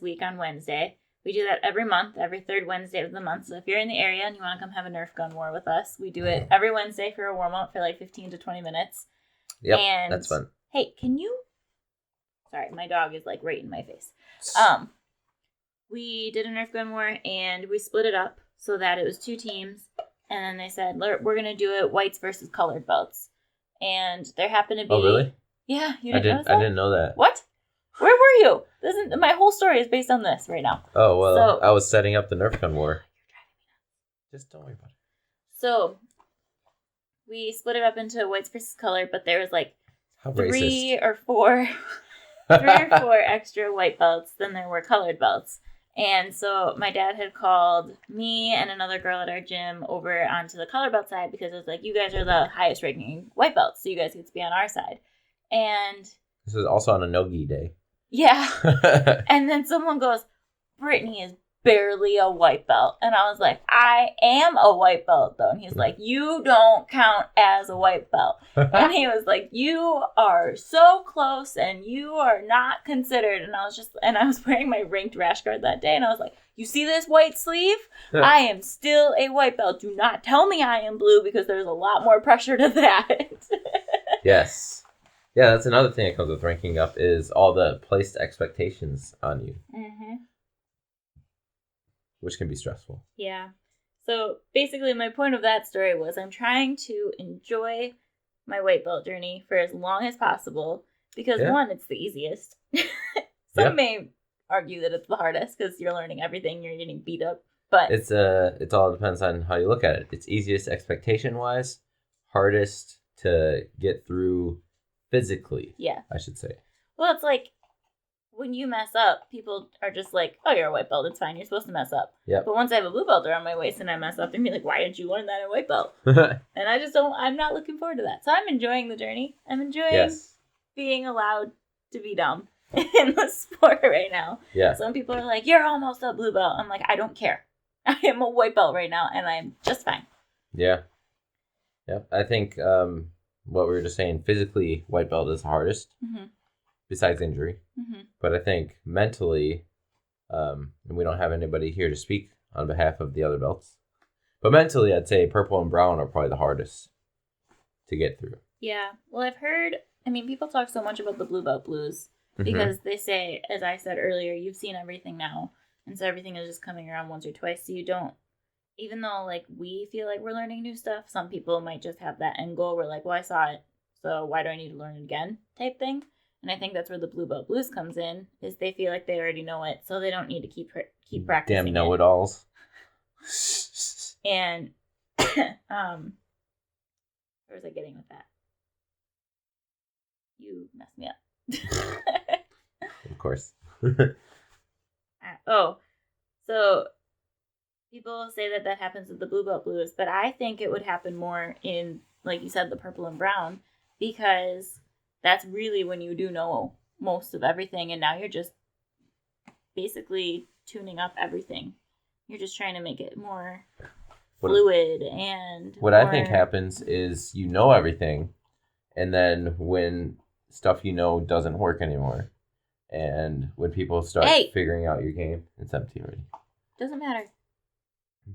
week on Wednesday. We do that every month, every third Wednesday of the month. So if you're in the area and you want to come have a Nerf gun war with us, we do it every Wednesday for a warm-up for like 15 to 20 minutes. Yep, and that's fun. Hey, sorry, my dog is like right in my face. We did a Nerf gun war and we split it up so that it was 2 teams. And then they said, we're going to do it whites versus colored belts. And there happened to be... Oh, really? Yeah, you didn't know that? I didn't know that. What? Where were you? My whole story is based on this right now. Oh, well, so, I was setting up the Nerf gun war. You're driving me nuts. Just don't worry about it. So, we split it up into whites versus color, but there was like How 3 or 4 extra white belts than there were colored belts. And so my dad had called me and another girl at our gym over onto the color belt side because it was like, you guys are the highest ranking white belts, so you guys get to be on our side. And this is also on a no-gi day. Yeah. And then someone goes, Brittany is barely a white belt. And I was like, I am a white belt, though. And he's like, you don't count as a white belt. And he was like, you are so close and you are not considered. And I was wearing my ranked rash guard that day. And I was like, you see this white sleeve? I am still a white belt. Do not tell me I am blue because there's a lot more pressure to that. Yes. Yeah, that's another thing that comes with ranking up is all the placed expectations on you. Mm-hmm. Which can be stressful. Yeah. So basically my point of that story was I'm trying to enjoy my white belt journey for as long as possible because one, it's the easiest. Some may argue that it's the hardest because you're learning everything, you're getting beat up. But it all depends on how you look at it. It's easiest expectation-wise, hardest to get through physically. Yeah. I should say. Well, it's like when you mess up, people are just like, oh, you're a white belt. It's fine. You're supposed to mess up. Yep. But once I have a blue belt around my waist and I mess up, they're going to be like, why didn't you learn that in white belt? And I'm not looking forward to that. So I'm enjoying the journey. I'm enjoying being allowed to be dumb in the sport right now. Yeah. Some people are like, you're almost a blue belt. I'm like, I don't care. I am a white belt right now and I'm just fine. Yeah. Yep. I think what we were just saying, physically, white belt is the hardest. Mm-hmm. Besides injury. Mm-hmm. But I think mentally, and we don't have anybody here to speak on behalf of the other belts, but mentally I'd say purple and brown are probably the hardest to get through. Yeah. Well, I've heard, people talk so much about the blue belt blues because they say, as I said earlier, you've seen everything now. And so everything is just coming around once or twice. So you don't, even though like we feel like we're learning new stuff, some people might just have that end goal where like, well, I saw it, so why do I need to learn it again type thing. And I think that's where the blue belt blues comes in, is they feel like they already know it, so they don't need to keep practicing. Damn know-it-alls. And where was I getting with that? You messed me up. Of course. So people say that happens with the blue belt blues, but I think it would happen more in, like you said, the purple and brown, because that's really when you do know most of everything, and now you're just basically tuning up everything. You're just trying to make it more fluid and what I think happens is you know everything, and then when stuff you know doesn't work anymore, and when people start figuring out your game, it's empty already. Doesn't matter.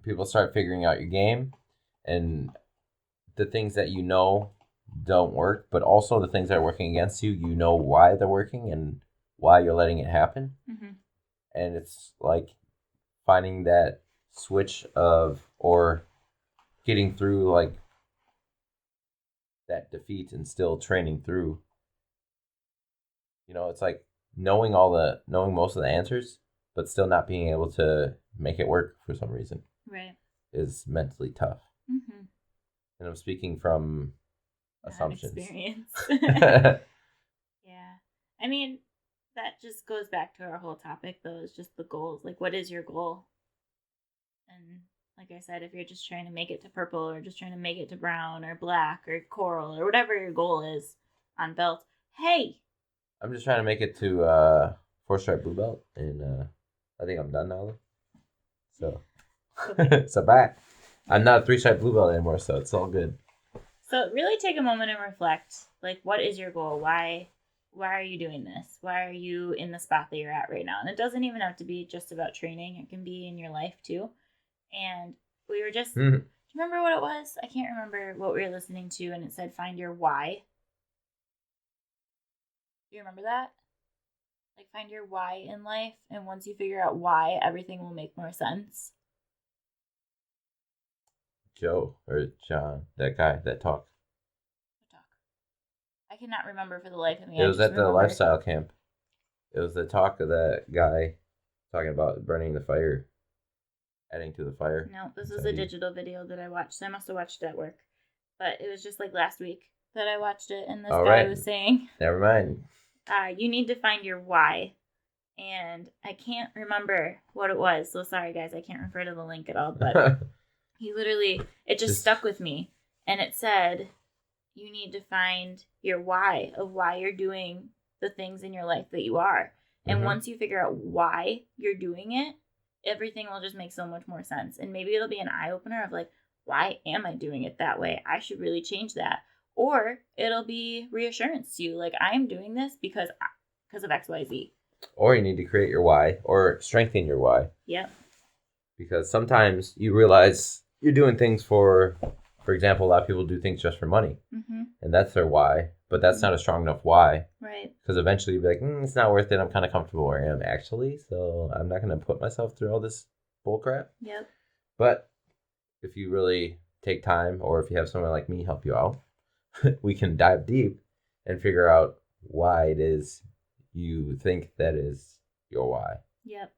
People start figuring out your game, and the things that you know don't work, but also the things that are working against you, you know why they're working and why you're letting it happen. Mm-hmm. And it's like finding that switch of, or getting through like that defeat and still training through. You know, it's like knowing most of the answers, but still not being able to make it work for some reason. Right. Is mentally tough. Mm-hmm. And I'm speaking from assumptions. Experience. Yeah. I mean, that just goes back to our whole topic, though, is just the goals. Like, what is your goal? And like I said, if you're just trying to make it to purple, or just trying to make it to brown or black or coral or whatever your goal is on belt, hey! I'm just trying to make it to 4-stripe blue belt, and I think I'm done now. So, okay. So bye. I'm not a 3-stripe blue belt anymore, so it's all good. So really take a moment and reflect. Like, what is your goal? Why are you doing this? Why are you in the spot that you're at right now? And it doesn't even have to be just about training. It can be in your life too. And we were just, do you remember what it was? I can't remember what we were listening to, and it said, find your why. Do you remember that? Like, find your why in life, and once you figure out why, everything will make more sense. Joe or John, that guy that talked. I cannot remember for the life of me. It was at the lifestyle camp. It was the talk of that guy talking about burning the fire, adding to the fire. No, this was a digital video that I watched. So I must have watched it at work. But it was just like last week that I watched it, and this guy was saying, never mind. You need to find your why. And I can't remember what it was. So sorry, guys. I can't refer to the link at all. But he literally, it just stuck with me. And it said, you need to find your why of why you're doing the things in your life that you are. And once you figure out why you're doing it, everything will just make so much more sense. And maybe it'll be an eye-opener of like, why am I doing it that way? I should really change that. Or it'll be reassurance to you, like, I am doing this because of XYZ. Or you need to create your why, or strengthen your why. Yep. Because sometimes you realize you're doing things for example, a lot of people do things just for money. Mm-hmm. And that's their why, but that's not a strong enough why. Right. Because eventually you'll be like, it's not worth it. I'm kind of comfortable where I am, actually. So I'm not going to put myself through all this bull crap. Yep. But if you really take time, or if you have someone like me help you out, we can dive deep and figure out why it is you think that is your why. Yep.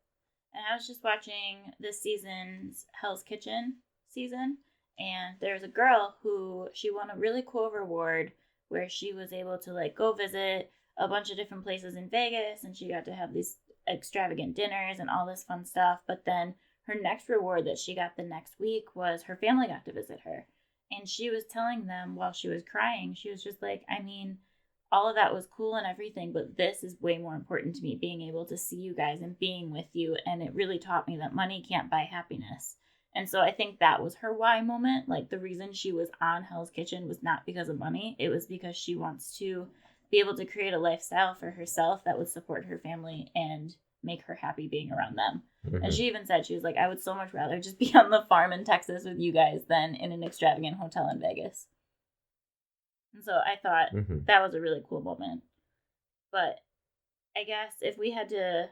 And I was just watching this season's Hell's Kitchen season, and there's a girl who, she won a really cool reward where she was able to like go visit a bunch of different places in Vegas, and she got to have these extravagant dinners and all this fun stuff. But then her next reward that she got the next week was her family got to visit her. And she was telling them while she was crying, she was just like, I mean, all of that was cool and everything, but this is way more important to me, being able to see you guys and being with you. And it really taught me that money can't buy happiness. And so I think that was her why moment. Like, the reason she was on Hell's Kitchen was not because of money. It was because she wants to be able to create a lifestyle for herself that would support her family and make her happy being around them. Mm-hmm. And she even said, she was like, I would so much rather just be on the farm in Texas with you guys than in an extravagant hotel in Vegas. And so I thought that was a really cool moment. But I guess if we had to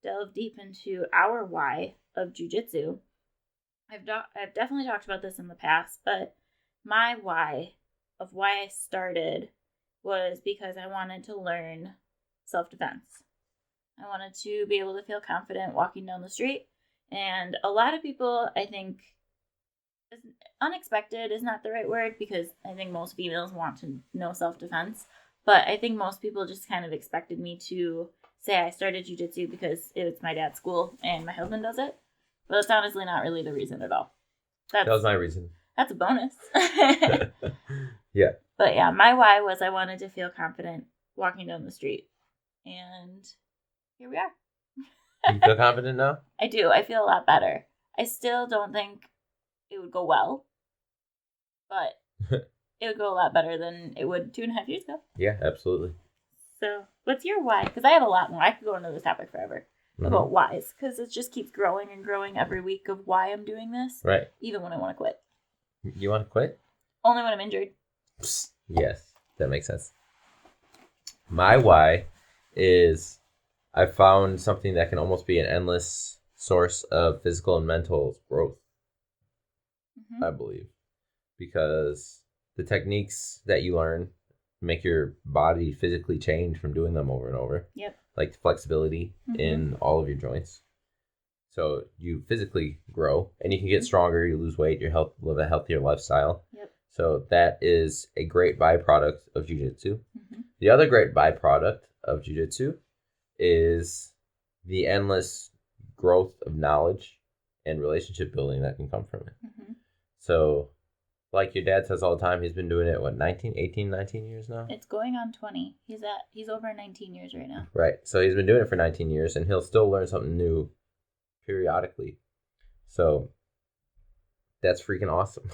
delve deep into our why of jiu-jitsu, I've definitely talked about this in the past, but my why of why I started was because I wanted to learn self-defense. I wanted to be able to feel confident walking down the street. And a lot of people, I think, unexpected is not the right word, because I think most females want to know self-defense. But I think most people just kind of expected me to say I started jiu-jitsu because it's my dad's school and my husband does it. But that's honestly not really the reason at all. That was my reason. That's a bonus. Yeah. But yeah, my why was I wanted to feel confident walking down the street. And here we are. You feel confident now? I do. I feel a lot better. I still don't think it would go well, but it would go a lot better than it would 2.5 years ago. Yeah, absolutely. So, what's your why? Because I have a lot more. I could go into this topic forever about whys, because it just keeps growing and growing every week of why I'm doing this. Right. Even when I want to quit. You want to quit? Only when I'm injured. Yes, that makes sense. My why is I found something that can almost be an endless source of physical and mental growth, I believe. Because the techniques that you learn make your body physically change from doing them over and over. Yep. Like flexibility in all of your joints. So you physically grow and you can get stronger, you lose weight, you live a healthier lifestyle. Yep. So that is a great byproduct of jiu-jitsu. The other great byproduct of jiu-jitsu is the endless growth of knowledge and relationship building that can come from it. So like your dad says all the time, he's been doing it, 19 years now? It's going on 20. He's over 19 years right now. Right. So he's been doing it for 19 years, and he'll still learn something new periodically. So that's freaking awesome.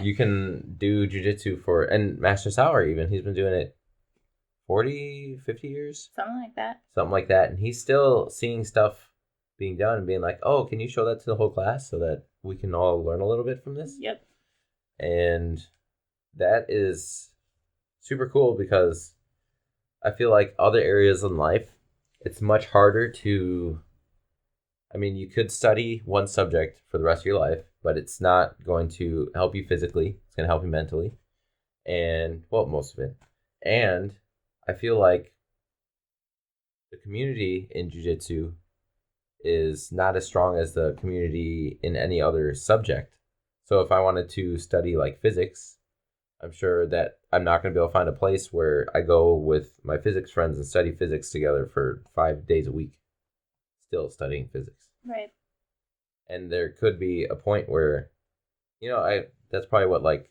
You can do jiu-jitsu and Master Sauer even, he's been doing it 40, 50 years? Something like that. Something like that. And he's still seeing stuff being done and being like, oh, can you show that to the whole class so that we can all learn a little bit from this? Yep. And that is super cool because I feel like other areas in life, it's much harder to, you could study one subject for the rest of your life, but it's not going to help you physically. It's going to help you mentally. And, well, most of it. And I feel like the community in jiu-jitsu is not as strong as the community in any other subject. So if I wanted to study like physics, I'm sure that I'm not going to be able to find a place where I go with my physics friends and study physics together for 5 days a week, still studying physics. Right. And there could be a point where, that's probably what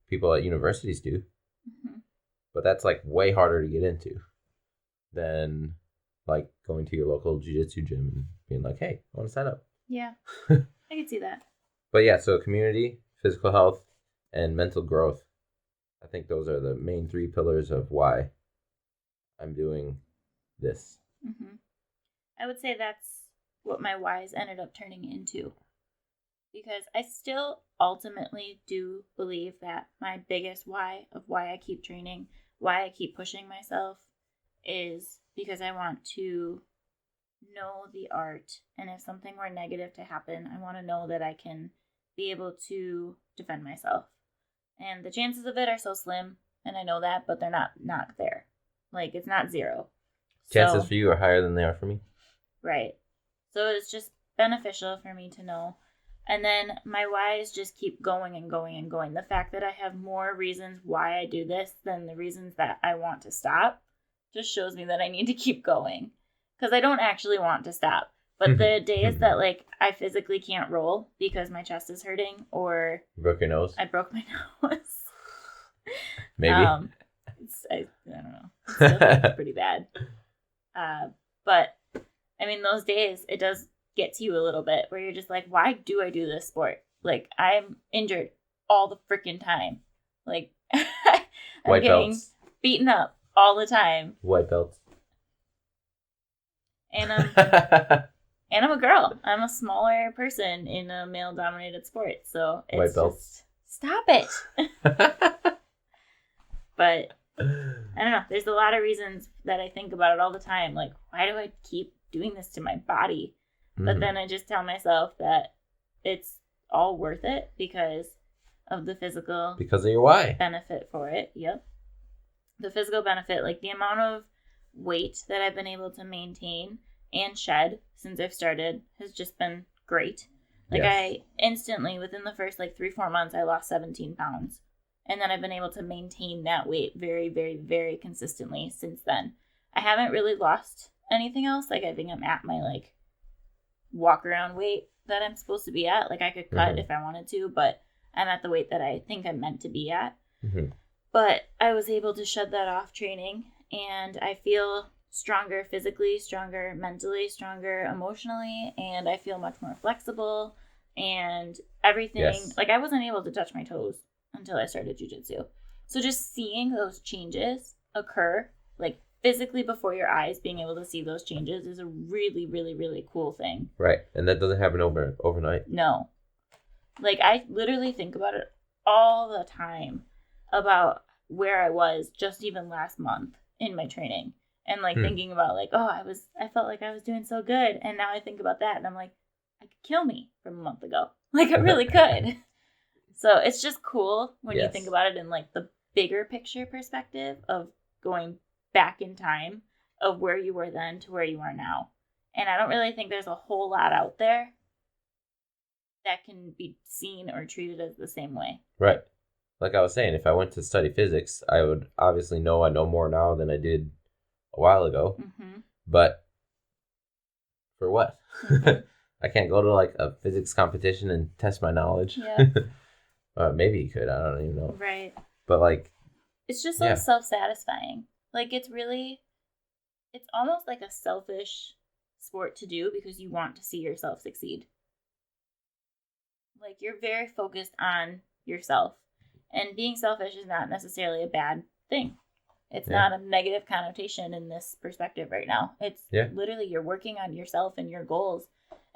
people at universities do. But that's like way harder to get into than like going to your local jiu-jitsu gym and being like, hey, I want to sign up. Yeah, I can see that. But yeah, so community, physical health, and mental growth. I think those are the main 3 pillars of why I'm doing this. I would say that's what my whys ended up turning into. Because I still ultimately do believe that my biggest why of why I keep training, why I keep pushing myself, is because I want to know the art. And if something were negative to happen, I want to know that I can be able to defend myself. And the chances of it are so slim, and I know that, but they're not there. Like, it's not zero. Chances for you are higher than they are for me. Right. So it's just beneficial for me to know. And then my whys just keep going and going and going. The fact that I have more reasons why I do this than the reasons that I want to stop just shows me that I need to keep going. Because I don't actually want to stop. But the days that, I physically can't roll because my chest is hurting or... You broke your nose? I broke my nose. Maybe. I don't know. It still hurts pretty bad. But, those days, it does get to you a little bit where you're just like, why do I do this sport? Like, I'm injured all the freaking time. Like, I'm getting beaten up all the time. White belts. And I'm a girl. I'm a smaller person in a male-dominated sport. So it's just, stop it. But, I don't know. There's a lot of reasons that I think about it all the time. Like, why do I keep doing this to my body? But then I just tell myself that it's all worth it because of the physical... Because of your why. ...benefit for it. Yep. The physical benefit, like the amount of weight that I've been able to maintain and shed since I've started has just been great. Like, yes. I instantly, within the first 3-4 months, I lost 17 pounds. And then I've been able to maintain that weight very, very, very consistently since then. I haven't really lost anything else. I think I'm at my, walk around weight that I'm supposed to be at. I could cut if I wanted to, but I'm at the weight that I think I'm meant to be at. But I was able to shed that off training, and I feel stronger physically, stronger mentally, stronger emotionally, and I feel much more flexible and everything. Yes. Like, I wasn't able to touch my toes until I started jiu-jitsu. So just seeing those changes occur, like physically before your eyes, being able to see those changes is a really, really, really cool thing. Right. And that doesn't happen overnight. No. Like, I literally think about it all the time about where I was just even last month in my training. And, like, thinking about, like, oh, I felt like I was doing so good. And now I think about that, and I'm like, I could kill me from a month ago. Like, I really could. So it's just cool when you think about it in, like, the bigger picture perspective of going back in time of where you were then to where you are now. And I don't really think there's a whole lot out there that can be seen or treated as the same way. Right. Like I was saying, if I went to study physics, I would obviously know I know more now than I did a while ago. Mm-hmm. But for what? Mm-hmm. I can't go to like a physics competition and test my knowledge. Yeah. Maybe you could. I don't even know. Right. But like, it's just so self-satisfying. Like, it's almost like a selfish sport to do because you want to see yourself succeed. Like, you're very focused on yourself. And being selfish is not necessarily a bad thing. It's not a negative connotation in this perspective right now. It's literally you're working on yourself and your goals.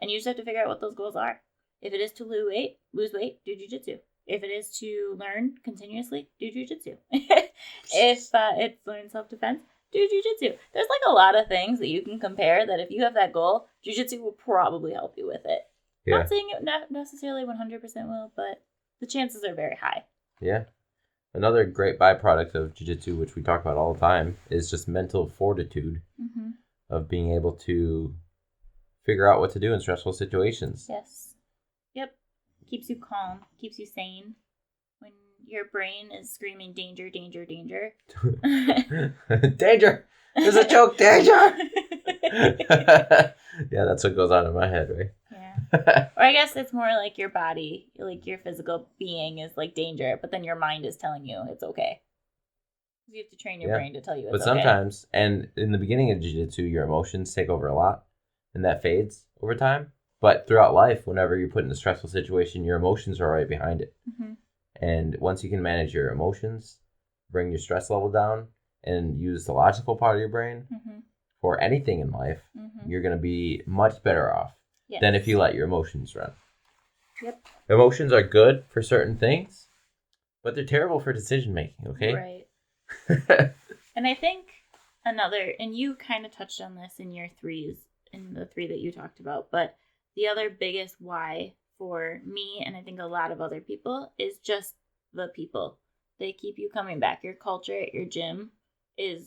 And you just have to figure out what those goals are. If it is to lose weight, do jiu-jitsu. If it is to learn continuously, do jiu-jitsu. If it's learn self-defense, do jiu-jitsu. There's like a lot of things that you can compare that if you have that goal, jiu-jitsu will probably help you with it. Yeah. Not saying it not necessarily 100% will, but the chances are very high. Yeah. Another great byproduct of jiu-jitsu, which we talk about all the time, is just mental fortitude of being able to figure out what to do in stressful situations. Yes. Yep. Keeps you calm, keeps you sane. When your brain is screaming danger, danger, danger. Danger! There's a choke, danger! Yeah, that's what goes on in my head, right? Yeah. Or I guess it's more like your body, like your physical being is like danger, but then your mind is telling you it's okay. You have to train your brain to tell you it's okay. But sometimes, and in the beginning of jiu-jitsu, your emotions take over a lot, and that fades over time. But throughout life, whenever you're put in a stressful situation, your emotions are right behind it. Mm-hmm. And once you can manage your emotions, bring your stress level down, and use the logical part of your brain for anything in life, you're going to be much better off than if you let your emotions run. Yep. Emotions are good for certain things, but they're terrible for decision making, okay? Right. And I think and you kind of touched on this in your threes, in the three that you talked about, but the other biggest why for me, and I think a lot of other people, is just the people. They keep you coming back. Your culture at your gym is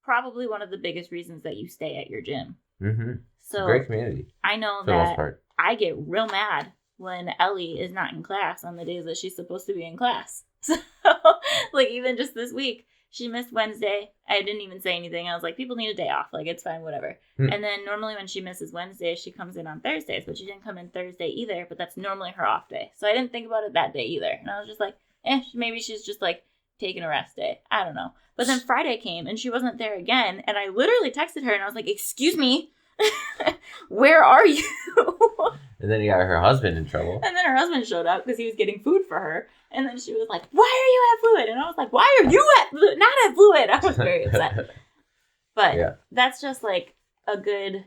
probably one of the biggest reasons that you stay at your gym. Mm-hmm. So great community. I know that I get real mad when Ellie is not in class on the days that she's supposed to be in class. So, like, even just this week, she missed Wednesday. I didn't even say anything. I was like, people need a day off. Like, it's fine, whatever. And then normally when she misses Wednesday, she comes in on Thursdays, but she didn't come in Thursday either, but that's normally her off day. So I didn't think about it that day either. And I was just like, maybe she's just like taking a rest day. I don't know. But then Friday came and she wasn't there again. And I literally texted her and I was like, excuse me, where are you? And then you got her husband in trouble. And then her husband showed up because he was getting food for her. And then she was like, why are you at Fluid? And I was like, why are you not at Fluid? I was very upset. But that's just like a good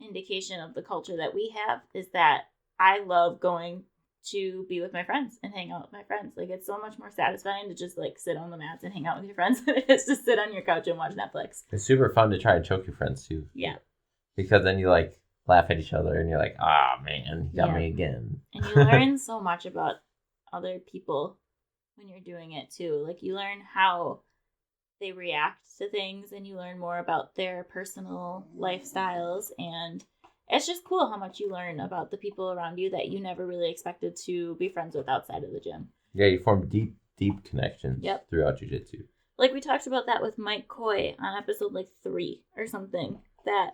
indication of the culture that we have, is that I love going to be with my friends and hang out with my friends. Like, it's so much more satisfying to just like sit on the mats and hang out with your friends than it is to sit on your couch and watch Netflix. It's super fun to try and choke your friends too. Yeah. Because then you like laugh at each other and you're like, oh man, you got me again. And you learn so much about other people when you're doing it too. Like, you learn how they react to things and you learn more about their personal lifestyles, and it's just cool how much you learn about the people around you that you never really expected to be friends with outside of the gym. Yeah, you form deep connections throughout jiu-jitsu. Like, we talked about that with Mike Coy on episode like 3 or something, that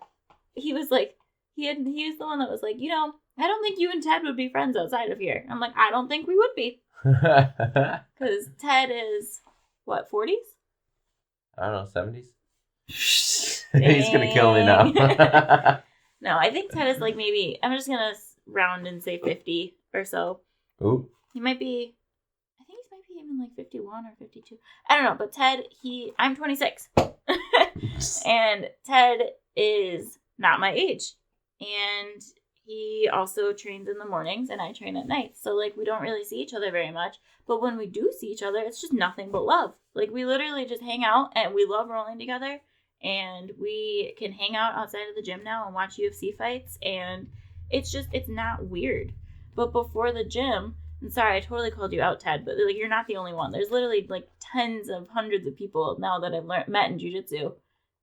he was like, he was the one that was like, you know, I don't think you and Ted would be friends outside of here. I'm like, I don't think we would be. Because Ted is what, 40s? I don't know, 70s? He's going to kill me now. No, I think Ted is like maybe, I'm just going to round and say 50 or so. Ooh. He might be, I think he might be even like 51 or 52. I don't know, but Ted, I'm 26. And Ted is not my age. And he also trains in the mornings and I train at night. So like we don't really see each other very much. But when we do see each other, it's just nothing but love. Like we literally just hang out and we love rolling together. And we can hang out outside of the gym now and watch UFC fights. And it's not weird. But before the gym, and sorry, I totally called you out, Ted, but like you're not the only one. There's literally like tens of hundreds of people now that I've met in jiu-jitsu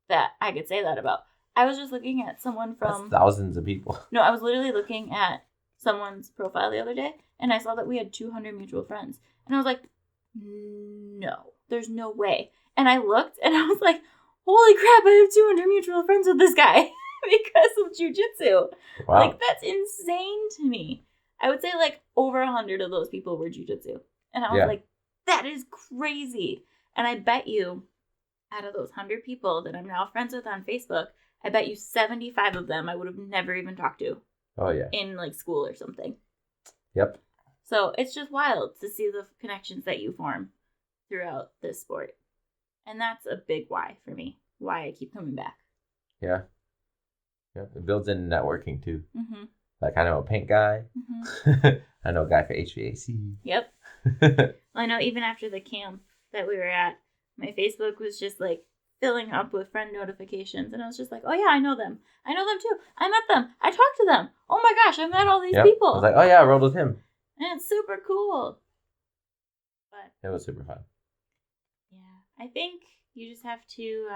that I could say that about. I was just looking at someone from... That's thousands of people. No, I was literally looking at someone's profile the other day, and I saw that we had 200 mutual friends. And I was like, no, there's no way. And I looked, and I was like, holy crap, I have 200 mutual friends with this guy because of jiu-jitsu. Wow. Like, that's insane to me. I would say, like, over 100 of those people were jiu-jitsu. And I was like, that is crazy. And I bet you, out of those 100 people that I'm now friends with on Facebook, I bet you 75 of them I would have never even talked to. Oh, yeah. In, like, school or something. Yep. So it's just wild to see the connections that you form throughout this sport. And that's a big why for me. Why I keep coming back. Yeah. Yeah. It builds in networking, too. Mm-hmm. Like, I know a paint guy. Mm-hmm. I know a guy for HVAC. Yep. Well, I know even after the camp that we were at, my Facebook was just, like, filling up with friend notifications. And I was just like, oh, yeah, I know them. I know them, too. I met them. I talked to them. Oh, my gosh, I met all these people. I was like, oh, yeah, I rode with him. And it's super cool. But it was super fun. Yeah. I think you just have to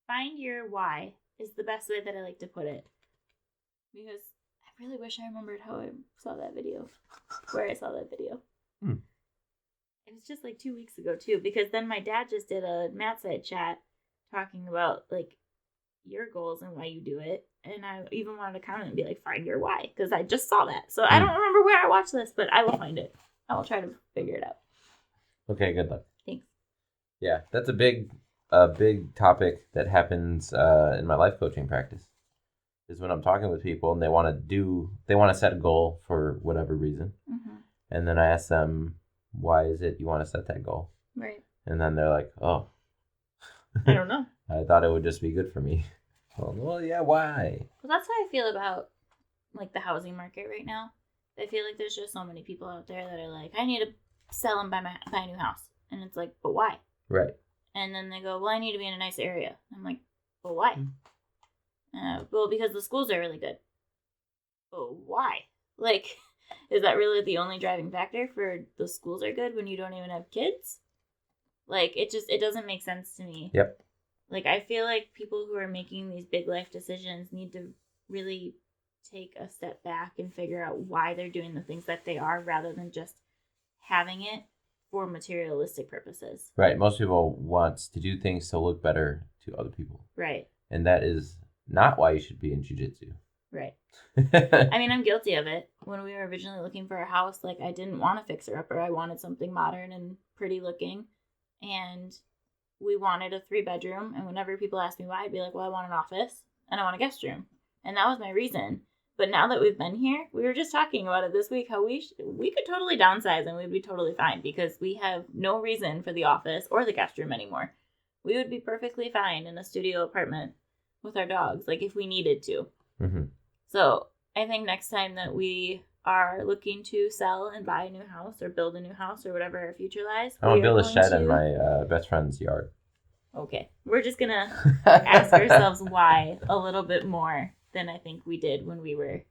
find your why is the best way that I like to put it. Because I really wish I remembered how I saw that video. Where I saw that video. It was just like 2 weeks ago, too. Because then my dad just did a Matt Side chat talking about, like, your goals and why you do it. And I even wanted to comment and be like, find your why. Because I just saw that. So I don't remember where I watched this, but I will find it. I will try to figure it out. Okay, good luck. Thanks. Yeah, that's a big topic that happens in my life coaching practice. Is when I'm talking with people and they want to set a goal for whatever reason. Mm-hmm. And then I ask them, why is it you want to set that goal? Right. And then they're like, oh. I don't know. I thought it would just be good for me. Well, yeah, why? Well, that's how I feel about, like, the housing market right now. I feel like there's just so many people out there that are like, I need to sell and buy a new house. And it's like, but why? Right. And then they go, well, I need to be in a nice area. I'm like, but why? Well, because the schools are really good. But why? Like, is that really the only driving factor for the schools are good when you don't even have kids? Like, it doesn't make sense to me. Yep. Like, I feel like people who are making these big life decisions need to really take a step back and figure out why they're doing the things that they are rather than just having it for materialistic purposes. Right. Most people want to do things to look better to other people. Right. And that is not why you should be in jiu-jitsu. Right. I mean, I'm guilty of it. When we were originally looking for a house, like, I didn't want a fixer-upper. I wanted something modern and pretty looking. And we wanted a 3-bedroom. And whenever people asked me why, I'd be like, well, I want an office and I want a guest room. And that was my reason. But now that we've been here, we were just talking about it this week, how we could totally downsize and we'd be totally fine because we have no reason for the office or the guest room anymore. We would be perfectly fine in a studio apartment with our dogs, like if we needed to. Mm-hmm. So I think next time that we are looking to sell and buy a new house or build a new house or whatever our future lies, I want to build a shed in my best friend's yard. Okay. We're just going to ask ourselves why a little bit more than I think we did when we were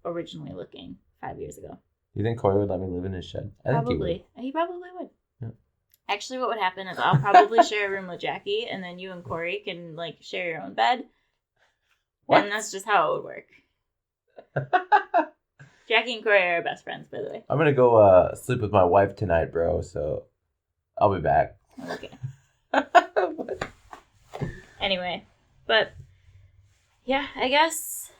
originally looking 5 years ago. You think Corey would let me live in his shed? Probably. He probably would. Yeah. Actually, what would happen is I'll probably share a room with Jackie, and then you and Corey can, like, share your own bed. What? And that's just how it would work. Jackie and Corey are our best friends, by the way. I'm going to go sleep with my wife tonight, bro, so I'll be back. Okay. Anyway, but yeah, I guess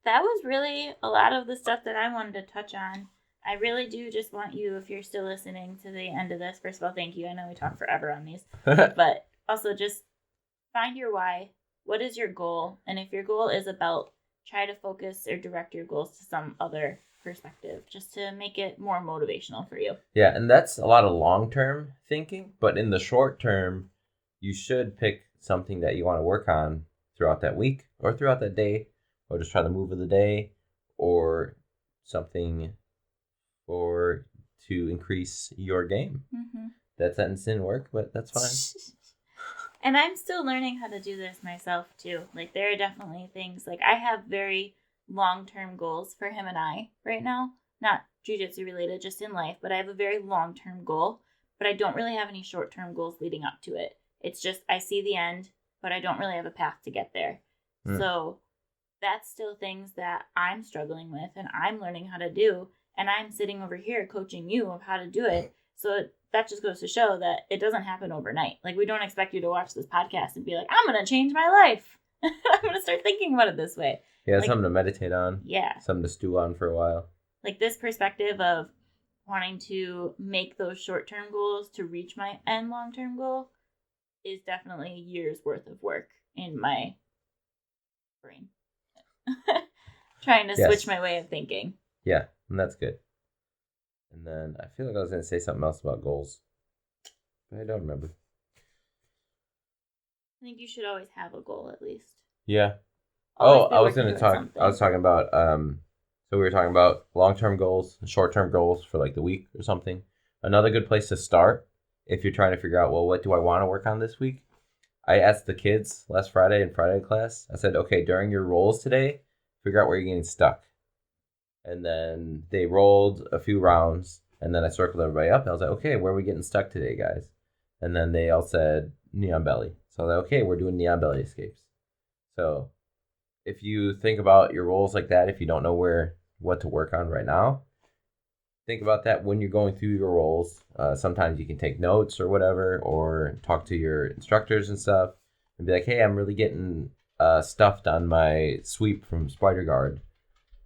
that was really a lot of the stuff that I wanted to touch on. I really do just want you, if you're still listening to the end of this, first of all, thank you. I know we talk forever on these, but also just find your why. What is your goal? And if your goal is about, try to focus or direct your goals to some other perspective just to make it more motivational for you. Yeah, and that's a lot of long-term thinking, but in the short term, you should pick something that you want to work on throughout that week or throughout that day, or just try the move of the day, or something to increase your game. Mm-hmm. That sentence didn't work, but that's fine. And I'm still learning how to do this myself too. Like, there are definitely things, like I have very long-term goals for him and I right now, not jiu-jitsu related, just in life, but I have a very long-term goal, but I don't really have any short-term goals leading up to it. It's just I see the end, but I don't really have a path to get there. So that's still things that I'm struggling with and I'm learning how to do, and I'm sitting over here coaching you of how to do it. So that just goes to show that it doesn't happen overnight. Like, we don't expect you to watch this podcast and be like, I'm going to change my life. I'm going to start thinking about it this way. Yeah, like, something to meditate on. Yeah. Something to stew on for a while. Like, this perspective of wanting to make those short-term goals to reach my end long-term goal is definitely a year's worth of work in my brain. Trying to switch my way of thinking. Yeah, and that's good. And then I feel like I was going to say something else about goals, but I don't remember. I think you should always have a goal at least. Yeah. Always I was going to talk. I was talking about. So we were talking about long-term goals, and short-term goals for like the week or something. Another good place to start if you're trying to figure out, well, what do I want to work on this week? I asked the kids last Friday in Friday class. I said, okay, during your rolls today, figure out where you're getting stuck. And then they rolled a few rounds, and then I circled everybody up. And I was like, okay, where are we getting stuck today, guys? And then they all said neon belly. So I was like, okay, we're doing neon belly escapes. So if you think about your rolls like that, if you don't know what to work on right now, think about that when you're going through your rolls. Sometimes you can take notes or whatever, or talk to your instructors and stuff, and be like, hey, I'm really getting stuffed on my sweep from spider guard.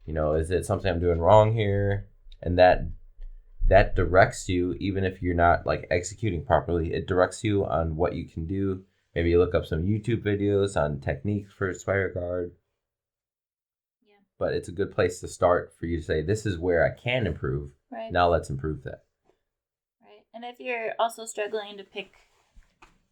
You know, is it something I'm doing wrong here? And that directs you, even if you're not like executing properly, it directs you on what you can do. Maybe you look up some YouTube videos on techniques for spider guard. Yeah. But it's a good place to start for you to say, this is where I can improve. Right. Now let's improve that. Right. And if you're also struggling to pick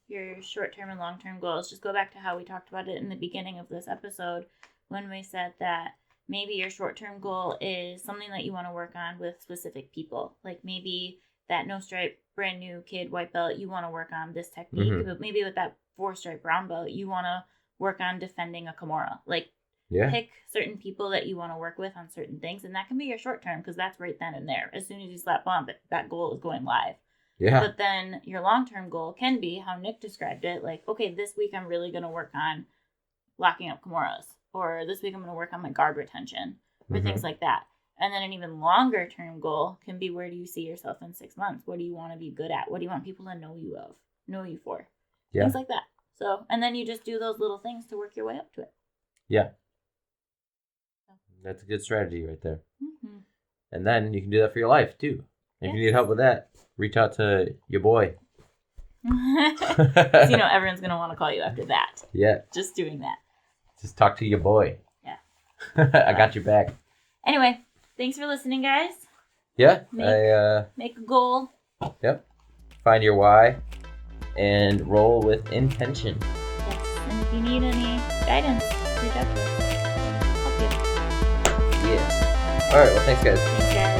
your short-term and long-term goals, just go back to how we talked about it in the beginning of this episode when we said that maybe your short-term goal is something that you want to work on with specific people. Like maybe that no-stripe brand new kid white belt, you want to work on this technique. Mm-hmm. But maybe with that 4-stripe brown belt, you want to work on defending a Kimura. Like, pick certain people that you want to work with on certain things. And that can be your short-term because that's right then and there. As soon as you slap on, that goal is going live. Yeah. But then your long-term goal can be how Nick described it. Like, okay, this week I'm really going to work on locking up Kimuras. Or this week I'm going to work on my guard retention, or things like that. And then an even longer term goal can be, where do you see yourself in 6 months? What do you want to be good at? What do you want people to know you for? Yeah. Things like that. So, and then you just do those little things to work your way up to it. Yeah. That's a good strategy right there. Mm-hmm. And then you can do that for your life too. If you need help with that, reach out to your boy. So, everyone's going to want to call you after that. Yeah. Just doing that. Just talk to your boy. Yeah. I got your back. Anyway, thanks for listening, guys. Yeah. Make a goal. Yep. Find your why and roll with intention. Yes. And if you need any guidance, reach out to us. Help you. Yes. All right. Well, thanks, guys. Thanks, guys.